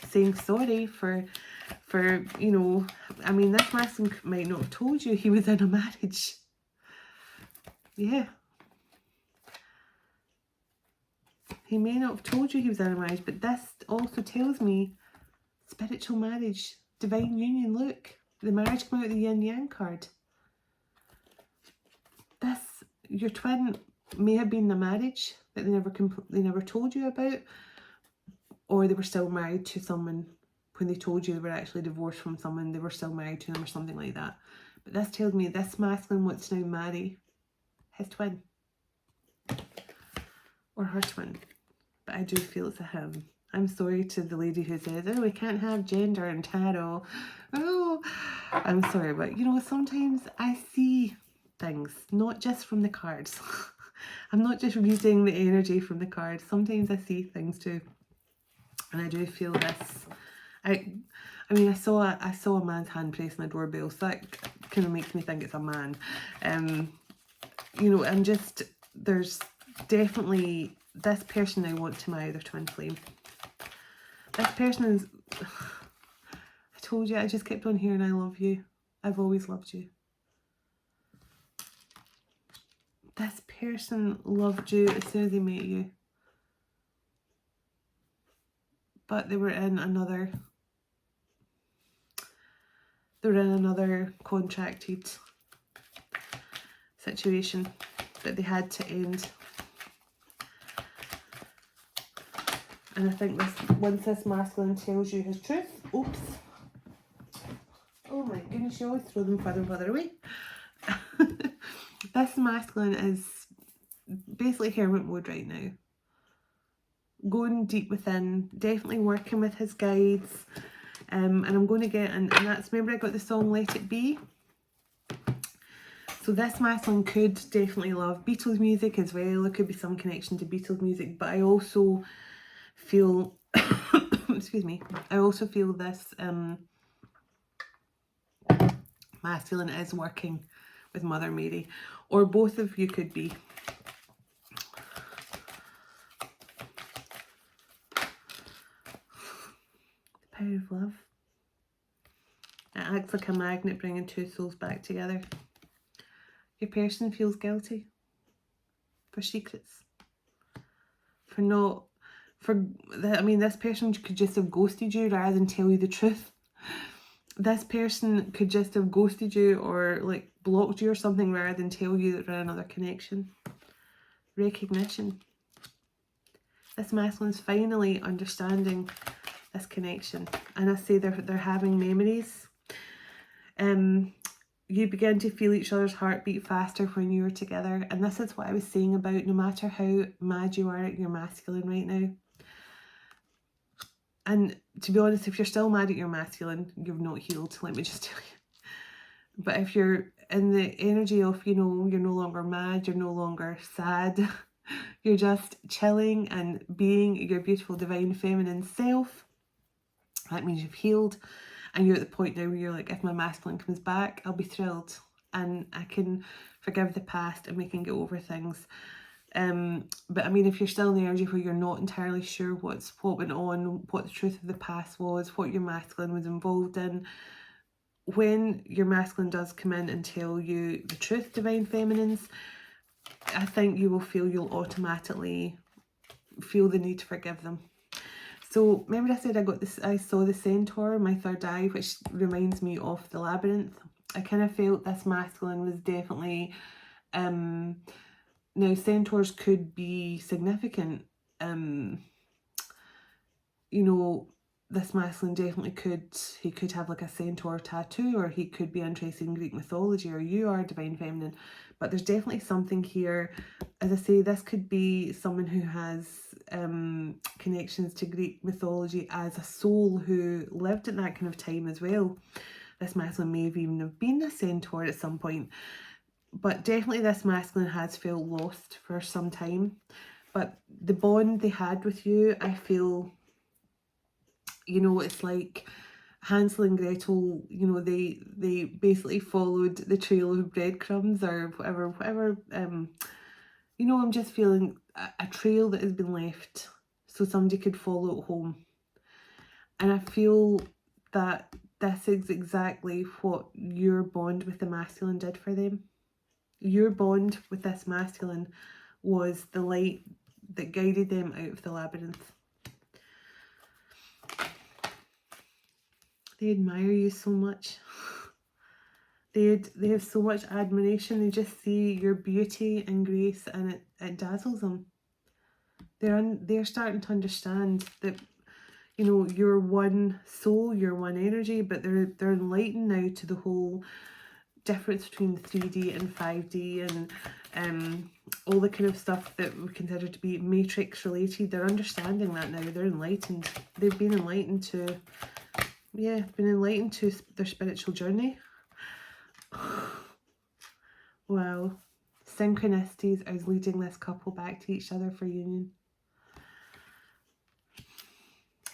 saying sorry for you know, I mean, this masculine might not have told you he was in a marriage. Yeah. He may not have told you he was in a marriage, but this also tells me spiritual marriage, divine union. Look, the marriage came out of the yin yang card. This, your twin may have been in a marriage that they never told you about, or they were still married to someone when they told you they were actually divorced from someone. They were still married to them or something like that. But this tells me this masculine wants to now marry his twin or her twin. But I do feel it's a him. I'm sorry to the lady who says, oh, we can't have gender and tarot. Oh, I'm sorry, but you know, sometimes I see things, not just from the cards. I'm not just reading the energy from the cards. Sometimes I see things too. And I do feel this. I mean, I saw a man's hand pressing a doorbell, so that kind of makes me think it's a man. You know, and just, there's definitely, this person I want to marry their twin flame. This person is, I told you, I just kept on hearing I love you. I've always loved you. This person loved you as soon as they met you. But they were in another contracted situation that they had to end. And I think this, once this masculine tells you his truth, oops, oh my goodness, you always throw them further and further away. This masculine is basically hermit mode right now. Going deep within, definitely working with his guides. And I'm going to get, and that's, remember I got the song Let It Be? So this masculine could definitely love Beatles music as well. There could be some connection to Beatles music, but I also feel, excuse me, I also feel this masculine is working with Mother Mary, or both of you could be. The power of love. It acts like a magnet bringing two souls back together. Your person feels guilty for secrets, I mean, this person could just have ghosted you rather than tell you the truth. This person could just have ghosted you or like blocked you or something rather than tell you that they're in another connection. Recognition. This masculine's finally understanding this connection. And I say they're having memories. You begin to feel each other's heartbeat faster when you're together. And this is what I was saying about no matter how mad you are at your masculine right now. And to be honest, if you're still mad at your masculine, you've not healed, let me just tell you. But if you're in the energy of, you know, you're no longer mad, you're no longer sad, you're just chilling and being your beautiful divine feminine self, that means you've healed. And you're at the point now where you're like, if my masculine comes back, I'll be thrilled. And I can forgive the past and we can get over things. But I mean, if you're still in the energy where you're not entirely sure what went on, what the truth of the past was, what your masculine was involved in, when your masculine does come in and tell you the truth, divine feminines, I think you will feel you'll automatically feel the need to forgive them. So remember I said I saw the centaur, my third eye, which reminds me of the labyrinth. I kind of felt this masculine was definitely, now centaurs could be significant. You know, this masculine definitely could have like a centaur tattoo, or he could be interested in Greek mythology, or you are divine feminine. But there's definitely something here. As I say, this could be someone who has connections to Greek mythology as a soul who lived at that kind of time as well. This masculine may have even have been a centaur at some point. But definitely this masculine has felt lost for some time. But the bond they had with you, I feel, you know, it's like Hansel and Gretel, you know, they basically followed the trail of breadcrumbs or whatever. You know, I'm just feeling a trail that has been left so somebody could follow it home. And I feel that this is exactly what your bond with the masculine did for them. Your bond with this masculine was the light that guided them out of the labyrinth. They admire you so much. They have so much admiration. They just see your beauty and grace, and it dazzles them. They're starting to understand that, you know, you're one soul, you're one energy, but they're enlightened now to the whole difference between 3D and 5D and all the kind of stuff that we consider to be matrix related. They're understanding that now. They're enlightened. They've been enlightened to, yeah, been enlightened to their spiritual journey. Wow. Synchronicities is leading this couple back to each other for union.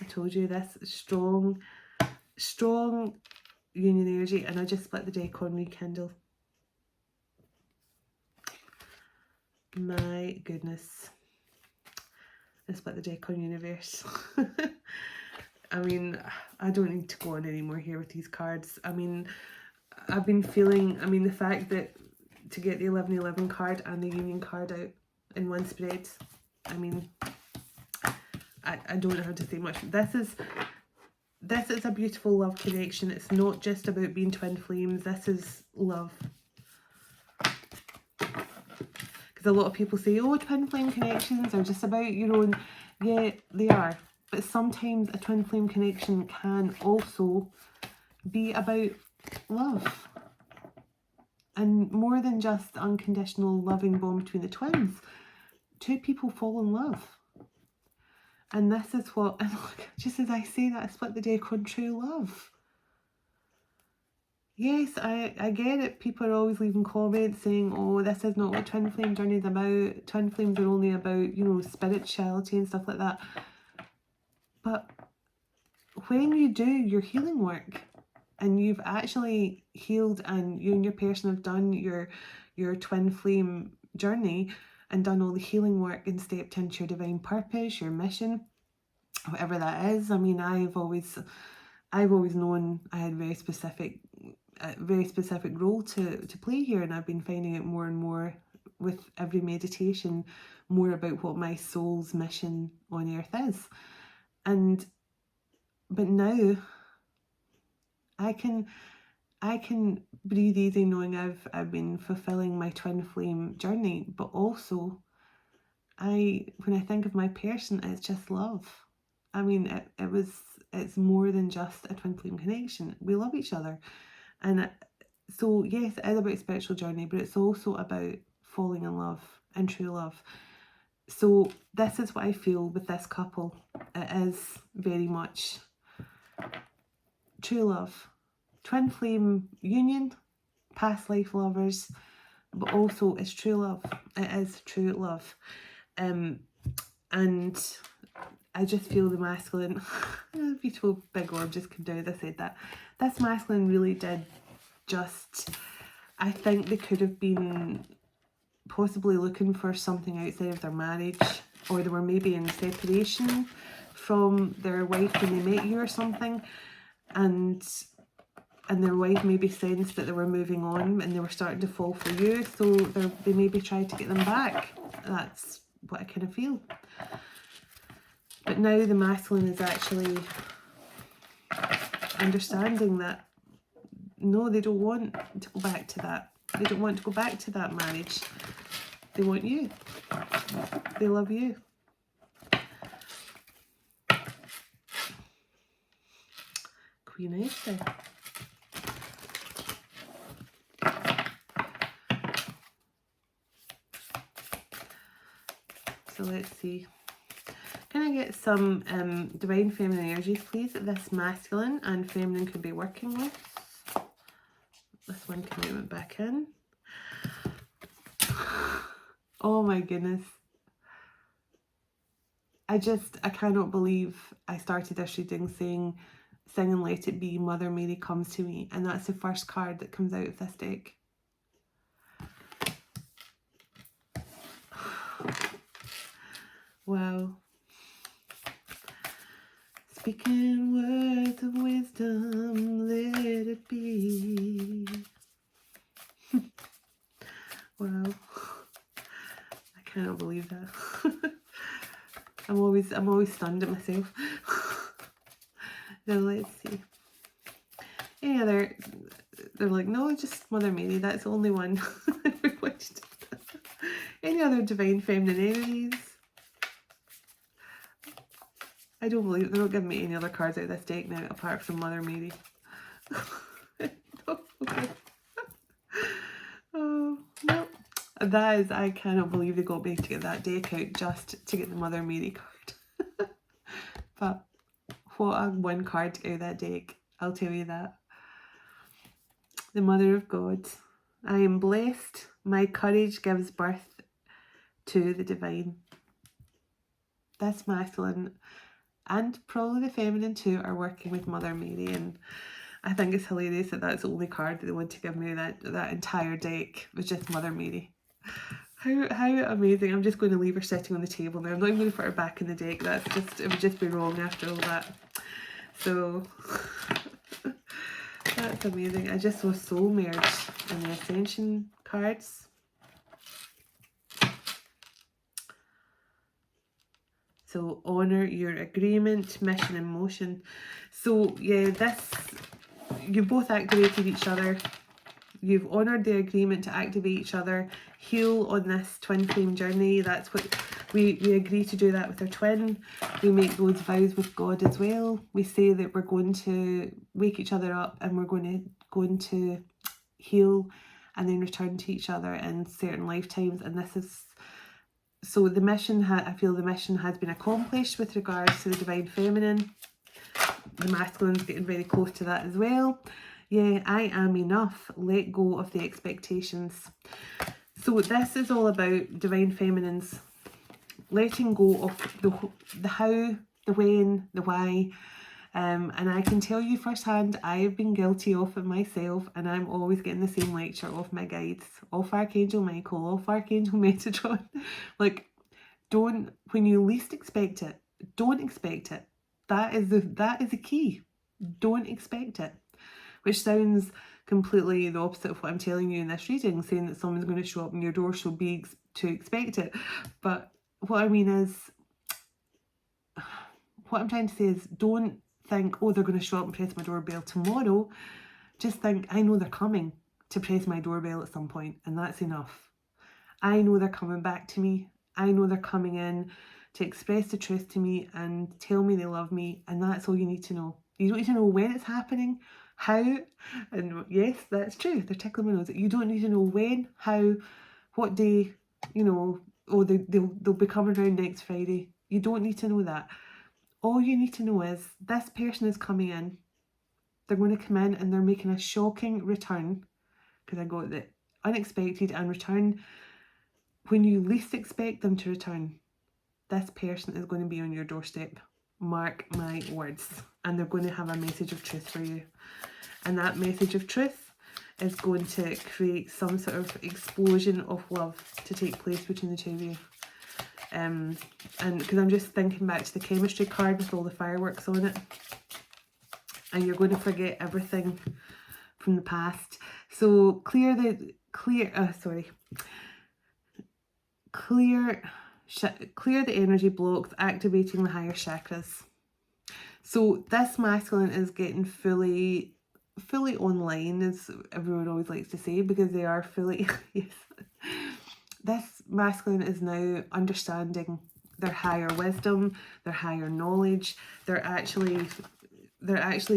I told you this strong union energy, and I just split the deck on Rekindle. My goodness. I split the deck on Universe. I mean, I don't need to go on anymore here with these cards. I mean, I've been feeling, I mean, the fact that to get the 1111 card and the union card out in one spread, I mean, I don't know how to say much. This is a beautiful love connection. It's not just about being twin flames. This is love. Because a lot of people say, oh, twin flame connections are just about your own. Yeah, they are. But sometimes a twin flame connection can also be about love. And more than just unconditional loving bond between the twins. Two people fall in love. And this is what, and look, just as I say that, I split the deck on true love. Yes, I get it. People are always leaving comments saying, oh, this is not what twin flame journey is about. Twin flames are only about, you know, spirituality and stuff like that. But when you do your healing work and you've actually healed and you and your person have done your twin flame journey and done all the healing work and stepped into your divine purpose, your mission, whatever that is. I mean, I've always known I had a very specific role to play here, and I've been finding out more and more with every meditation more about what my soul's mission on earth is. But now I can breathe easy knowing I've been fulfilling my twin flame journey, but also when I think of my person, it's just love. I mean, it's more than just a twin flame connection. We love each other. And so, yes, it is about spiritual journey, but it's also about falling in love and true love. So this is what I feel with this couple. It is very much true love. Twin flame union, past life lovers, but also it's true love. It is true love. And I just feel the masculine, beautiful big orb just came down as I said that. This masculine really did just, I think they could have been possibly looking for something outside of their marriage, or they were maybe in separation from their wife when they met you or something, and their wife maybe sensed that they were moving on and they were starting to fall for you, so they maybe tried to get them back. That's what I kind of feel. But now the masculine is actually understanding that no, they don't want to go back to that. They don't want to go back to that marriage. They want you. They love you. Queen Esther. So let's see. Can I get some divine feminine energies, please, that this masculine and feminine could be working with? This one can move back in. Oh my goodness. I cannot believe I started this reading saying singing Let It Be, Mother Mary comes to me. And that's the first card that comes out of this deck. Wow. Speaking words of wisdom, let it be. Wow. I cannot believe that. I'm always stunned at myself. Now let's see. Any other, they're like, no, just Mother Mary, that's the only one. Any other divine feminine energies? I don't believe it. They're not giving me any other cards out of this deck now apart from Mother Mary. No, okay. Oh, no. That is, I cannot believe they got me to get that deck out just to get the Mother Mary card. But what a one card to get out of that deck, I'll tell you that. The Mother of God. I am blessed. My courage gives birth to the divine. This masculine and probably the feminine too are working with Mother Mary, and I think it's hilarious that that's the only card that they want to give me. That entire deck was just Mother Mary. How amazing. I'm just going to leave her sitting on the table now. I'm not even going to put her back in the deck. It would just be wrong after all that. So that's amazing. I just saw Soul Merge in the Ascension cards. So honor your agreement, mission and motion. So yeah, you both activated each other. You've honoured the agreement to activate each other, heal on this twin flame journey. That's what we agree to do that with our twin. We make those vows with God as well. We say that we're going to wake each other up and we're going to heal and then return to each other in certain lifetimes. And this is, so the mission, I feel the mission has been accomplished with regards to the divine feminine. The masculine's getting very close to that as well. Yeah, I am enough. Let go of the expectations. So this is all about divine feminines letting go of the how, the when, the why. And I can tell you firsthand, I have been guilty of it myself, and I'm always getting the same lecture off my guides, off Archangel Michael, off Archangel Metatron. Like, when you least expect it, don't expect it. That is the key. Don't expect it. Which sounds completely the opposite of what I'm telling you in this reading, saying that someone's going to show up on your door, so be to expect it. But what I mean is, what I'm trying to say is, don't think, oh, they're going to show up and press my doorbell tomorrow. Just think, I know they're coming to press my doorbell at some point, and that's enough. I know they're coming back to me. I know they're coming in to express the truth to me and tell me they love me, and that's all you need to know. You don't need to know when it's happening, how, and yes, that's true, they're tickling my nose. You don't need to know when, how, what day, you know, oh, they'll be coming around next Friday. You don't need to know that. All you need to know is this person is coming in. They're going to come in and they're making a shocking return, because I got the unexpected and return when you least expect them to return. This person is going to be on your doorstep. Mark my words. And they're going to have a message of truth for you. And that message of truth is going to create some sort of explosion of love to take place between the two of you. And because I'm just thinking back to the chemistry card with all the fireworks on it. And you're going to forget everything from the past. So clear the energy blocks, activating the higher chakras. So this masculine is getting fully online, as everyone always likes to say, because they are fully, yes. This masculine is now understanding their higher wisdom, their higher knowledge. They're actually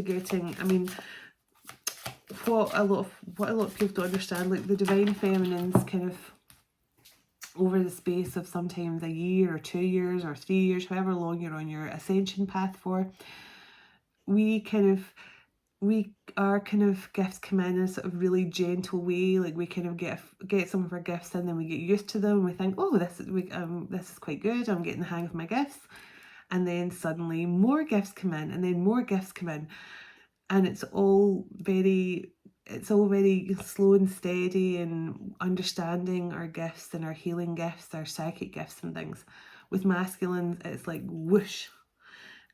getting, I mean, what a lot of people don't understand, like the divine feminines kind of, over the space of sometimes a year or 2 years or 3 years, however long you're on your ascension path for, our kind of gifts come in a sort of really gentle way. Like we kind of get some of our gifts in, then we get used to them. We think, oh, this is quite good. I'm getting the hang of my gifts. and then suddenly more gifts come in, and then more gifts come in, and it's all very slow and steady, and understanding our gifts and our healing gifts, our psychic gifts and things. With masculines, it's like whoosh,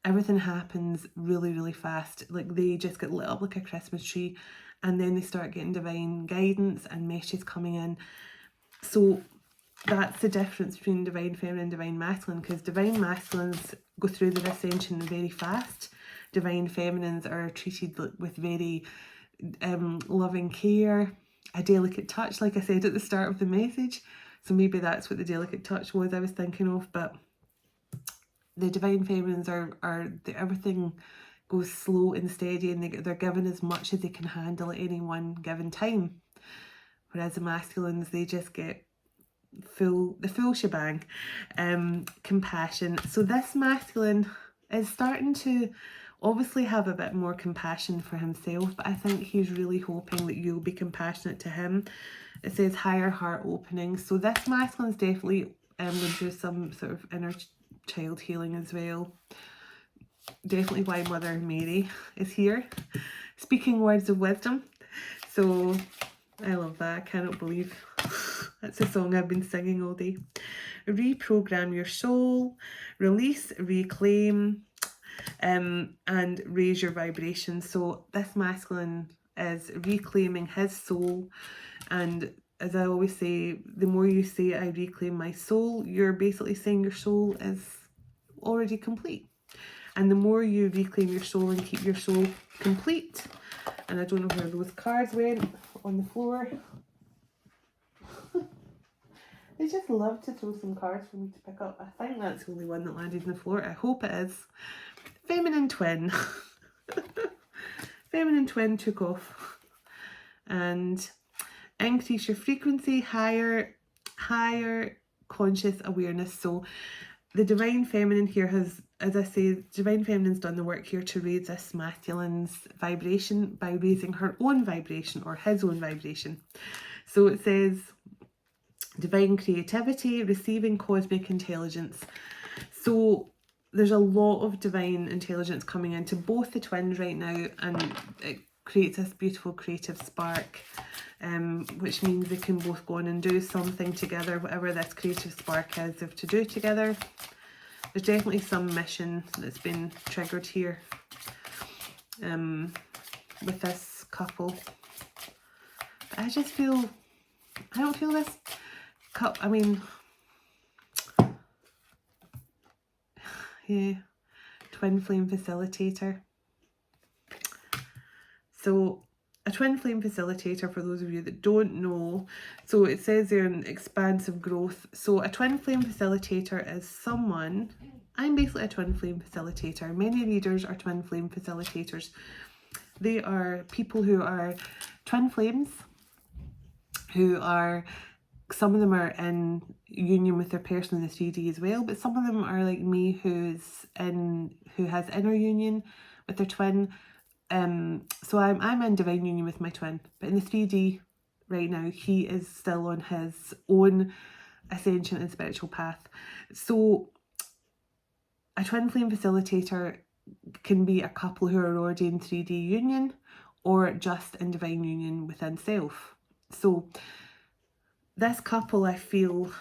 everything happens really, really fast. Like they just get lit up like a Christmas tree, and then they start getting divine guidance and messages coming in. So that's the difference between divine feminine and divine masculine, because divine masculines go through their ascension very fast. Divine feminines are treated with very loving care, a delicate touch, like I said at the start of the message. So maybe that's what the delicate touch was I was thinking of. But the divine feminines everything goes slow and steady, and they're given as much as they can handle at any one given time. Whereas the masculines, they just get the full shebang. Compassion. So this masculine is starting to obviously have a bit more compassion for himself, but I think he's really hoping that you'll be compassionate to him. It says higher heart opening. So this masculine's definitely going through some sort of inner child healing as well. Definitely why Mother Mary is here, speaking words of wisdom. So I love that. I cannot believe that's a song I've been singing all day. Reprogram your soul, release, reclaim, and raise your vibration. So this masculine is reclaiming his soul, and as I always say, the more you say I reclaim my soul, you're basically saying your soul is already complete. And the more you reclaim your soul and keep your soul complete, and I don't know where those cards went, on the floor. They just love to throw some cards for me to pick up. I think that's the only one that landed on the floor. I hope it is. Feminine twin. Feminine twin took off. And increase your frequency, higher conscious awareness. So the divine feminine here has, as I say, divine feminine's done the work here to raise this masculine's vibration by raising her own vibration, or his own vibration. So it says divine creativity, receiving cosmic intelligence. So there's a lot of divine intelligence coming into both the twins right now, and it creates this beautiful creative spark, which means they can both go on and do something together, whatever this creative spark is of to do together. There's definitely some mission that's been triggered here with this couple. But I just feel, I don't feel this couple, I mean, yeah, twin flame facilitator. So a twin flame facilitator, for those of you that don't know, so it says there an expansive growth. So a twin flame facilitator is someone, I'm basically a twin flame facilitator. Many readers are twin flame facilitators. They are people who are twin flames, who are, some of them are in union with their person in the 3D as well, but some of them are like me, who has inner union with their twin. So I'm in divine union with my twin, but in the 3D right now, he is still on his own ascension and spiritual path. So a twin flame facilitator can be a couple who are already in 3D union, or just in divine union within self. So this couple, I feel,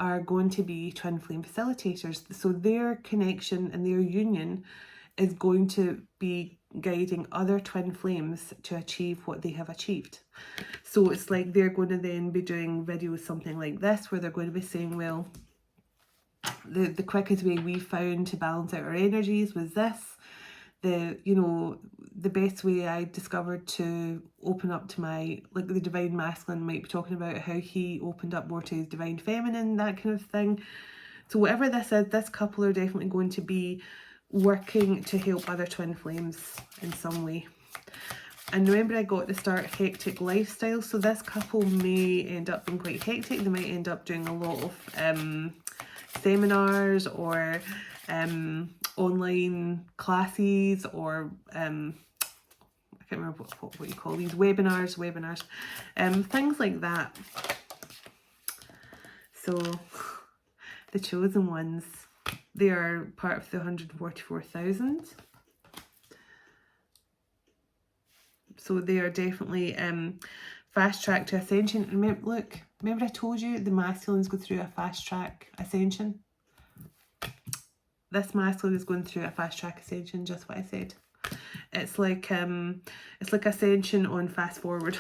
are going to be twin flame facilitators. So their connection and their union is going to be guiding other twin flames to achieve what they have achieved. So it's like they're going to then be doing videos, something like this, where they're going to be saying, well, the quickest way we found to balance out our energies was this. The best way I discovered to open up to my, like the divine masculine might be talking about how he opened up more to his divine feminine, that kind of thing. So whatever this is, this couple are definitely going to be working to help other twin flames in some way. And remember, I got to start hectic lifestyle, so this couple may end up being quite hectic. They might end up doing a lot of seminars, or online classes, or I can't remember what you call these, webinars, things like that. So the chosen ones, They are part of the 144,000. So they are definitely fast track to ascension. Remember I told you the masculines go through a fast track ascension? This masculine is going through a fast track ascension, just what I said. It's like ascension on fast forward.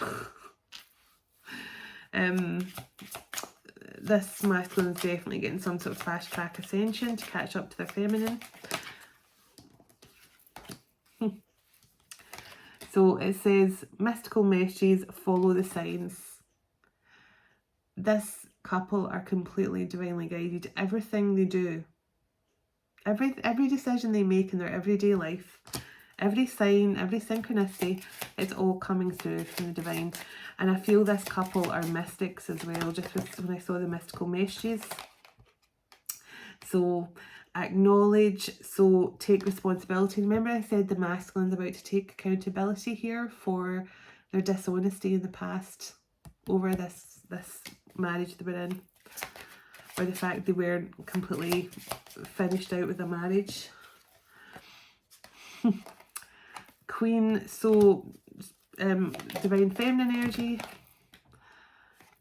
This masculine is definitely getting some sort of fast track ascension to catch up to their feminine. So it says, mystical messages follow the signs. This couple are completely divinely guided. Everything they do, every decision they make in their everyday life, every sign, every synchronicity, it's all coming through from the divine. And I feel this couple are mystics as well, just when I saw the mystical messages. So acknowledge, so take responsibility. Remember I said the masculine's about to take accountability here for their dishonesty in the past over this marriage they were in, or the fact they weren't completely finished out with a marriage. Queen, so divine feminine energy,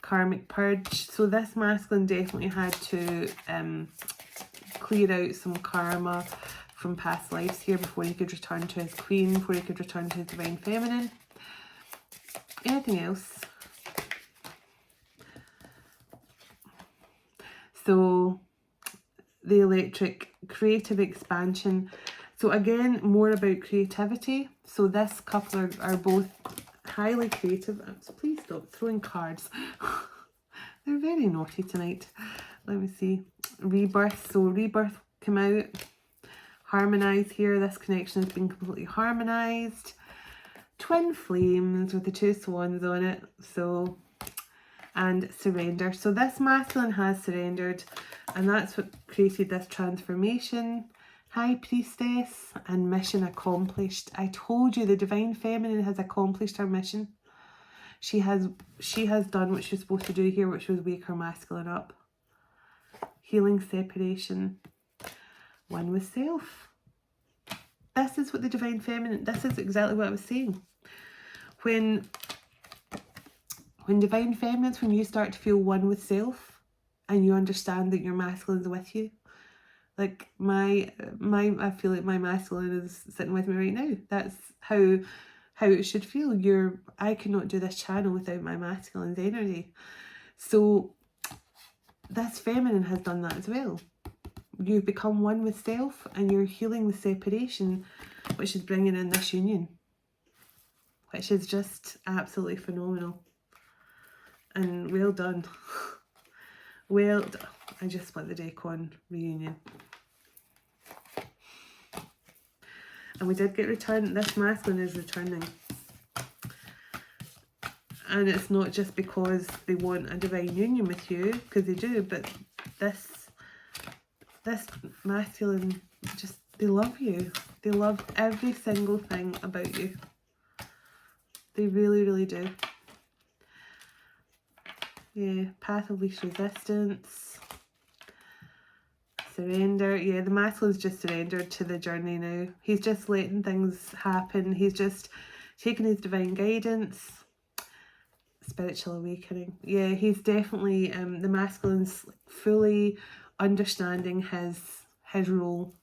karmic purge. So this masculine definitely had to clear out some karma from past lives here before he could return to his queen, before he could return to his divine feminine. Anything else? So the electric, creative expansion. So again, more about creativity. So this couple are both highly creative. So please stop throwing cards. They're very naughty tonight. Let me see. Rebirth. So rebirth come out. Harmonise here. This connection has been completely harmonised. Twin flames with the two swans on it. So, and surrender. So this masculine has surrendered, and that's what created this transformation. High priestess and mission accomplished. I told you the divine feminine has accomplished her mission. She has done what she was supposed to do here, which was wake her masculine up. Healing separation. One with self. This is what the divine feminine, this is exactly what I was saying. When divine feminines, when you start to feel one with self and you understand that your masculine is with you. Like I feel like my masculine is sitting with me right now. That's how it should feel. I could not do this channel without my masculine's energy. So this feminine has done that as well. You've become one with self and you're healing the separation, which is bringing in this union, which is just absolutely phenomenal. And well done. Well done. I just split the deck on reunion. And we did get returned. This masculine is returning. And it's not just because they want a divine union with you, because they do, but this masculine, just, they love you. They love every single thing about you. They really, really do. Yeah, path of least resistance. Surrender. Yeah, the masculine's just surrendered to the journey now. He's just letting things happen. He's just taking his divine guidance. Spiritual awakening. Yeah, he's definitely, the masculine's fully understanding his role,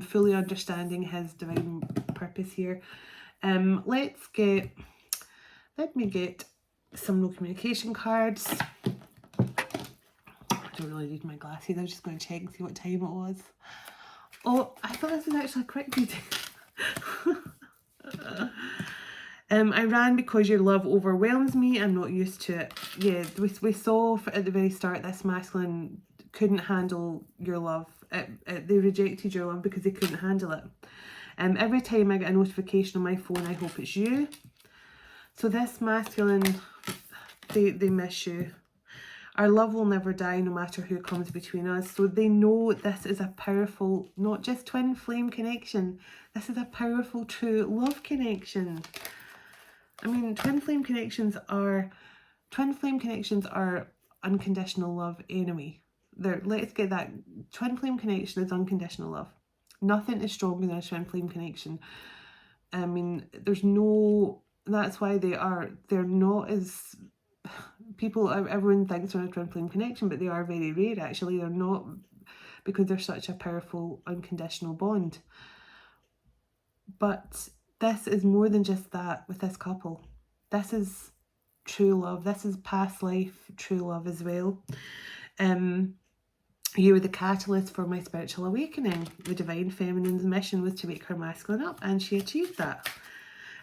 fully understanding his divine purpose here. Let me get some no communication cards. I don't really need my glasses. I was just going to check and see what time it was. Oh, I thought this was actually a quick reading. I ran because your love overwhelms me. I'm not used to it. Yeah, we saw at the very start this masculine couldn't handle your love. They rejected your love because they couldn't handle it. Every time I get a notification on my phone, I hope it's you. So this masculine, they miss you. Our love will never die no matter who comes between us. So they know this is a powerful, not just twin flame connection. This is a powerful, true love connection. I mean, twin flame connections are unconditional love anyway. let's get that. Twin flame connection is unconditional love. Nothing is stronger than a twin flame connection. I mean, there's no, that's why they're not as, everyone thinks they're a twin flame connection, but they are very rare actually. They're not, because they're such a powerful unconditional bond. But this is more than just that with this couple. This is true love. This is past life true love as well. You were the catalyst for my spiritual awakening. The divine feminine's mission was to wake her masculine up, and she achieved that.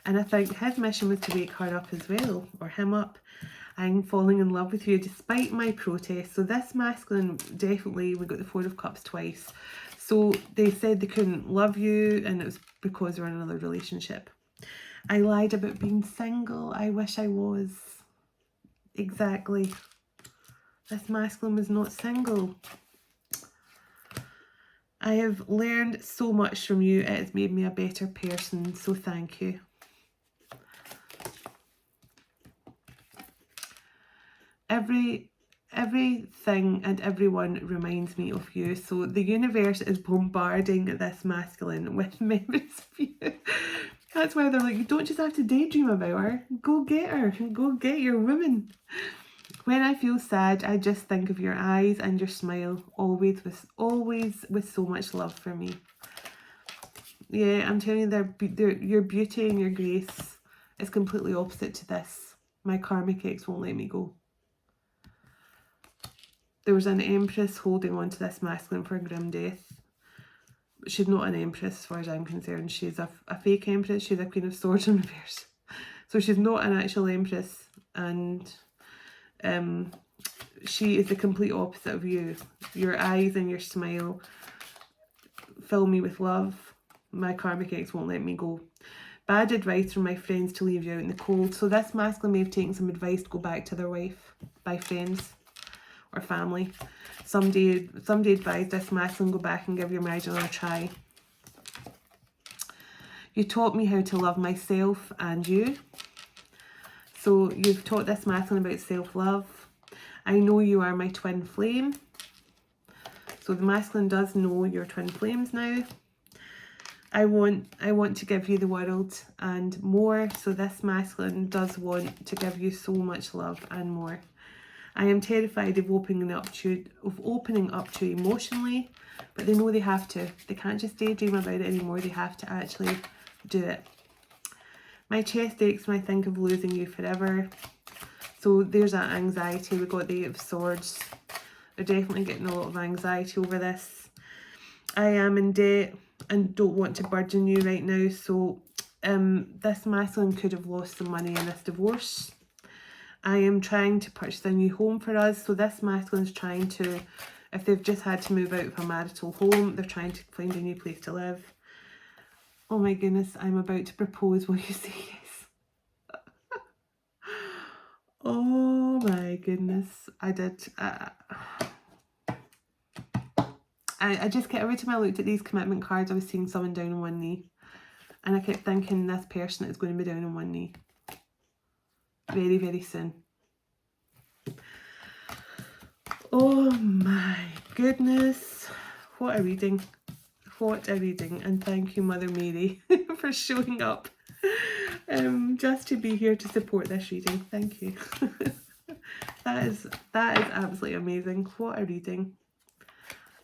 And I think his mission was to wake her up as well, or him up. I'm falling in love with you despite my protest. So this masculine, definitely, we got the Four of Cups twice. So they said they couldn't love you, and it was because we're in another relationship. I lied about being single. I wish I was. Exactly. This masculine was not single. I have learned so much from you. It has made me a better person, so thank you. Everything and everyone reminds me of you. So the universe is bombarding this masculine with memories of you. That's why they're like, you don't just have to daydream about her. Go get her. Go get your woman. When I feel sad, I just think of your eyes and your smile, always with so much love for me. Yeah, I'm telling you, your beauty and your grace is completely opposite to this. My karmic ex won't let me go. There was an empress holding on to this masculine for grim death. She's not an empress as far as I'm concerned. She's a fake empress. She's a Queen of Swords in reverse. So she's not an actual empress, and she is the complete opposite of you. Your eyes and your smile fill me with love. My karmic ex won't let me go. Bad advice from my friends to leave you out in the cold. So this masculine may have taken some advice to go back to their wife by friends or family. Somebody advised this masculine, go back and give your marriage another try. You taught me how to love myself and you. So you've taught this masculine about self-love. I know you are my twin flame. So the masculine does know your twin flames now. I want to give you the world and more. So this masculine does want to give you so much love and more. I am terrified of opening up to you emotionally, but they know they have to. They can't just daydream about it anymore. They have to actually do it. My chest aches when I think of losing you forever. So there's that anxiety. We got the Eight of Swords. They're definitely getting a lot of anxiety over this. I am in debt and don't want to burden you right now. So this masculine could have lost some money in this divorce. I am trying to purchase a new home for us. So this masculine is trying to, if they've just had to move out of a marital home, they're trying to find a new place to live. Oh my goodness, I'm about to propose. Will you say yes? Oh my goodness, I did. I just kept, every time I looked at these commitment cards, I was seeing someone down on one knee. And I kept thinking this person is going to be down on one knee. Very, very soon. Oh my goodness. What a reading. What a reading. And thank you, Mother Mary, for showing up just to be here to support this reading. Thank you. That is absolutely amazing. What a reading.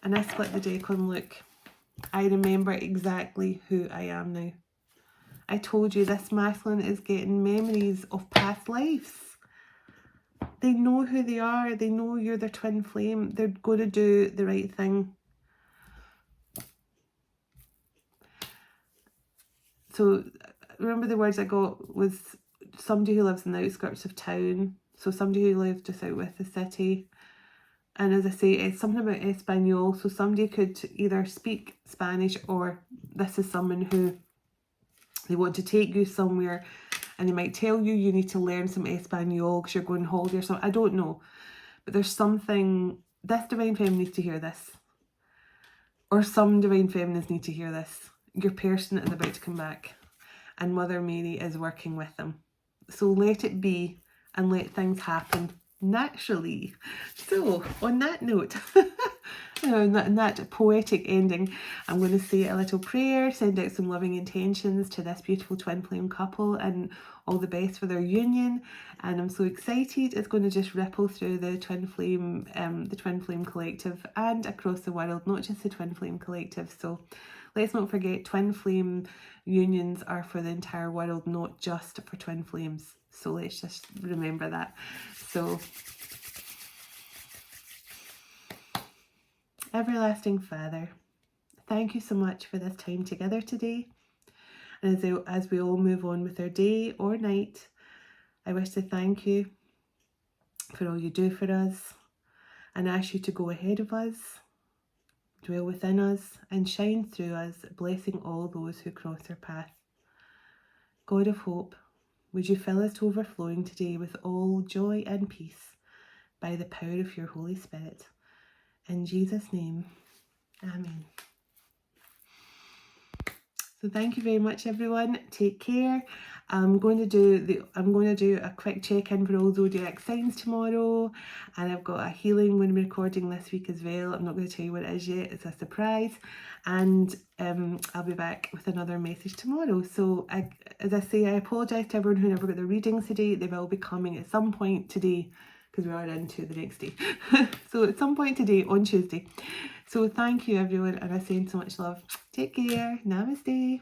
And I split the deck on look. I remember exactly who I am now. I told you this masculine is getting memories of past lives. They know who they are. They know you're their twin flame. They're going to do the right thing. So remember the words I got was somebody who lives in the outskirts of town. So somebody who lives just out with the city. And as I say, it's something about Espanol. So somebody could either speak Spanish, or this is someone who they want to take you somewhere and they might tell you you need to learn some Espanol because you're going on holiday or something. I don't know. But there's something, this divine feminine needs to hear this. Or some divine feminines need to hear this. Your person is about to come back and Mother Mary is working with them. So let it be and let things happen. naturally. So on that note, on that poetic ending, I'm going to say a little prayer, send out some loving intentions to this beautiful twin flame couple and all the best for their union. And I'm so excited. It's going to just ripple through the twin flame collective and across the world, not just the twin flame collective. So let's not forget, twin flame unions are for the entire world, not just for twin flames. So let's just remember that. So, everlasting Father, thank you so much for this time together today. And as we all move on with our day or night, I wish to thank you for all you do for us and ask you to go ahead of us, dwell within us, and shine through us, blessing all those who cross our path. God of hope, would you fill us to overflowing today with all joy and peace by the power of your Holy Spirit. In Jesus' name, amen. So thank you very much, everyone. Take care. I'm going to do a quick check-in for all zodiac signs tomorrow, and I've got a healing when I'm recording this week as well. I'm not going to tell you what it is yet. It's a surprise, and I'll be back with another message tomorrow. So as I say, I apologise to everyone who never got their readings today. They will be coming at some point today, because we are into the next day. So at some point today on Tuesday. So thank you, everyone, and I send so much love. Take care. Namaste.